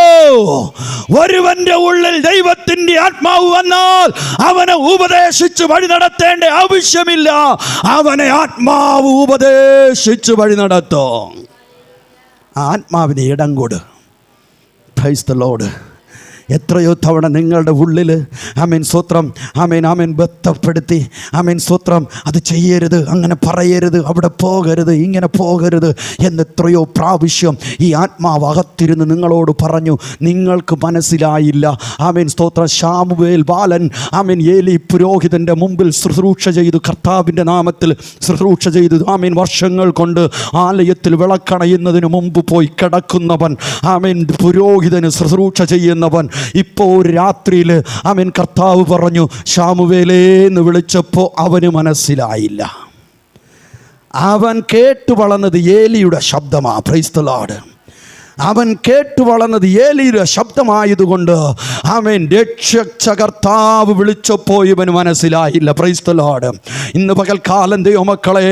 ഒരുവന്റെ ഉള്ളിൽ ദൈവത്തിൻ്റെ ആത്മാവ് വന്നാൽ അവനെ ഉപദേശിച്ച് വഴി നടത്തേണ്ട ആവശ്യമില്ല, അവനെ ആത്മാവ് ഉപദേശിച്ച് വഴി നടത്തും. ആത്മാവിന് ഇടം കൊട്. Price the Lord. എത്രയോ തവണ നിങ്ങളുടെ ഉള്ളിൽ ആമേൻ സ്തോത്രം ആമേൻ ആമേൻ ബന്ധപ്പെടുത്തി ആമേൻ സ്തോത്രം അത് ചെയ്യരുത്, അങ്ങനെ പറയരുത്, അവിടെ പോകരുത്, ഇങ്ങനെ പോകരുത് എന്ന് എത്രയോ പ്രാവശ്യം ഈ ആത്മാവ് അകത്തിരുന്ന് നിങ്ങളോട് പറഞ്ഞു. നിങ്ങൾക്ക് മനസ്സിലായില്ല. ആമേൻ സ്തോത്രം. ശാമുവേൽ ബാലൻ ആമേൻ ഏലി പുരോഹിതൻ്റെ മുമ്പിൽ ശുശ്രൂഷ ചെയ്തു, കർത്താവിൻ്റെ നാമത്തിൽ ശുശ്രൂഷ ചെയ്തു. ആമേൻ വർഷങ്ങൾ കൊണ്ട് ആലയത്തിൽ വിളക്കണയുന്നതിന് മുമ്പ് പോയി കിടക്കുന്നവൻ, ആമേൻ പുരോഹിതന് ശുശ്രൂഷ ചെയ്യുന്നവൻ. ഇപ്പോൾ ഒരു രാത്രിയിൽ ആമേൻ കർത്താവ് പറഞ്ഞു, ശാമുവേലേ എന്ന് വിളിച്ചപ്പോൾ അവന് മനസ്സിലായില്ല. അവൻ കേട്ടു വളർന്നത് ഏലിയുടെ ശബ്ദമാണ്. Price the Lord. അവൻ കേട്ടു വളർന്നത് ഏലിയുടെ ശബ്ദമായതുകൊണ്ട് ആമേൻ രക്ഷ കർത്താവ് വിളിച്ചപ്പോൾ ഇവന് മനസ്സിലായില്ല. Price the Lord. ഇന്ന് പകൽക്കാലം ദൈവമക്കളെ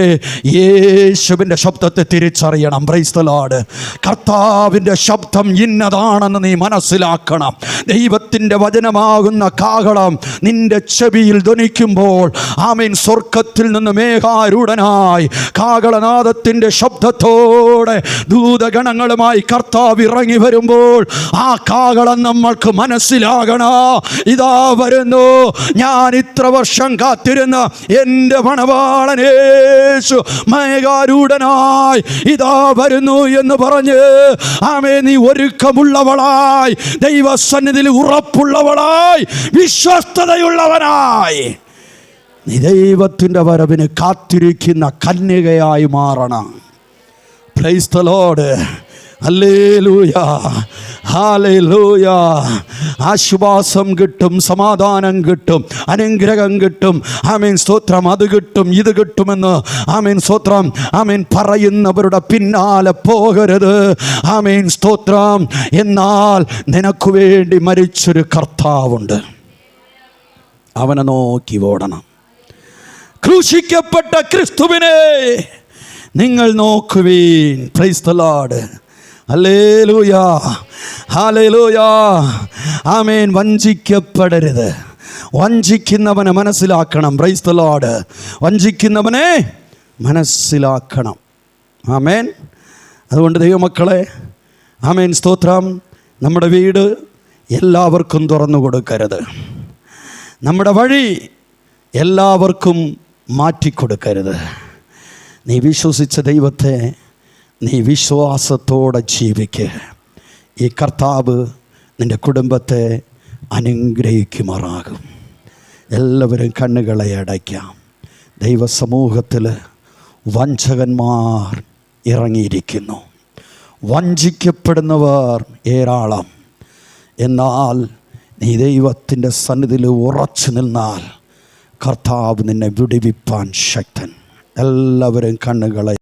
യേശുവിൻ്റെ ശബ്ദത്തെ തിരിച്ചറിയണം. Price the Lord. കർത്താവിൻ്റെ ശബ്ദം ഇന്നതാണെന്ന് നീ മനസ്സിലാക്കണം. ദൈവത്തിൻ്റെ വചനമാകുന്ന കാഹളം നിന്റെ ചെവിയിൽ ധ്വനിക്കുമ്പോൾ ആമേൻ സ്വർഗത്തിൽ നിന്ന് മേഘാരൂഢനായി കാഹളനാദത്തിൻ്റെ ശബ്ദത്തോടെ ദൂതഗണങ്ങളുമായി കർത്താവ് ഇറങ്ങി വരുമ്പോൾ ആ കാഹളം നമ്മൾക്ക് മനസ്സിലാകണം. ഇതാ വരുന്നു, ഞാൻ ഇത്ര വർഷം കാത്തിരുന്ന എൻ്റെ മണവാളൻ യേശു മേഘാരൂഢനായി ഇതാ വരുന്നു എന്ന് പറഞ്ഞ് ആമേൻ നീ ഒരുക്കമുള്ളവളായി, ദൈവസന്നിധിയിൽ ഉറപ്പുള്ളവളായി, വിശ്വസ്തതയുള്ളവനായി നീ ദൈവത്തിൻ്റെ വരവിന് കാത്തിരിക്കുന്ന കന്യകയായി മാറണം. Price the Lord. ഹല്ലേലൂയ, ഹല്ലേലൂയ. ആശ്വാസം കിട്ടും, സമാധാനം കിട്ടും, അനുഗ്രഹം കിട്ടും. ആമേൻ സ്തോത്രം. അത് കിട്ടും, ഇത് കിട്ടുമെന്ന് ആമേൻ സ്തോത്രം ആമേൻ പറയുന്നവരുടെ പിന്നാലെ പോകരുത്. ആമേൻ സ്തോത്രം. എന്നാൽ നിനക്ക് വേണ്ടി മരിച്ചൊരു കർത്താവുണ്ട്, അവനെ നോക്കി ഓടണം. ക്രൂശിക്കപ്പെട്ട ക്രിസ്തുവിനെ നിങ്ങൾ നോക്കുവീൻ. Praise the Lord. ഹല്ലേലൂയ, ഹല്ലേലൂയ. ആമേൻ. വഞ്ചിക്കപ്പെടരുത്. വഞ്ചിക്കുന്നവനെ മനസ്സിലാക്കണം. Praise the Lord. വഞ്ചിക്കുന്നവനെ മനസ്സിലാക്കണം. ആമേൻ. അതുകൊണ്ട് ദൈവമക്കളെ ആമേൻ സ്തോത്രം. നമ്മുടെ വീട് എല്ലാവർക്കും തുറന്നു കൊടുക്കരുത്. നമ്മുടെ വഴി എല്ലാവർക്കും മാറ്റിക്കൊടുക്കരുത്. നീ വിശ്വസിച്ച ദൈവത്തെ നീ വിശ്വാസത്തോടെ ജീവിക്കുക. ഈ കർത്താവ് നിൻ്റെ കുടുംബത്തെ അനുഗ്രഹിക്കുമാറാകും. എല്ലാവരും കണ്ണുകളെ അടയ്ക്കാം. ദൈവസമൂഹത്തിൽ വഞ്ചകന്മാർ ഇറങ്ങിയിരിക്കുന്നു. വഞ്ചിക്കപ്പെടുന്നവർ ഏരാളം. എന്നാൽ നീ ദൈവത്തിൻ്റെ സന്നിധിയിൽ ഉറച്ചു നിന്നാൽ കർത്താവ് നിന്നെ വിടുവിപ്പാൻ ശക്തൻ. എല്ലാവരും കണ്ണുകളെ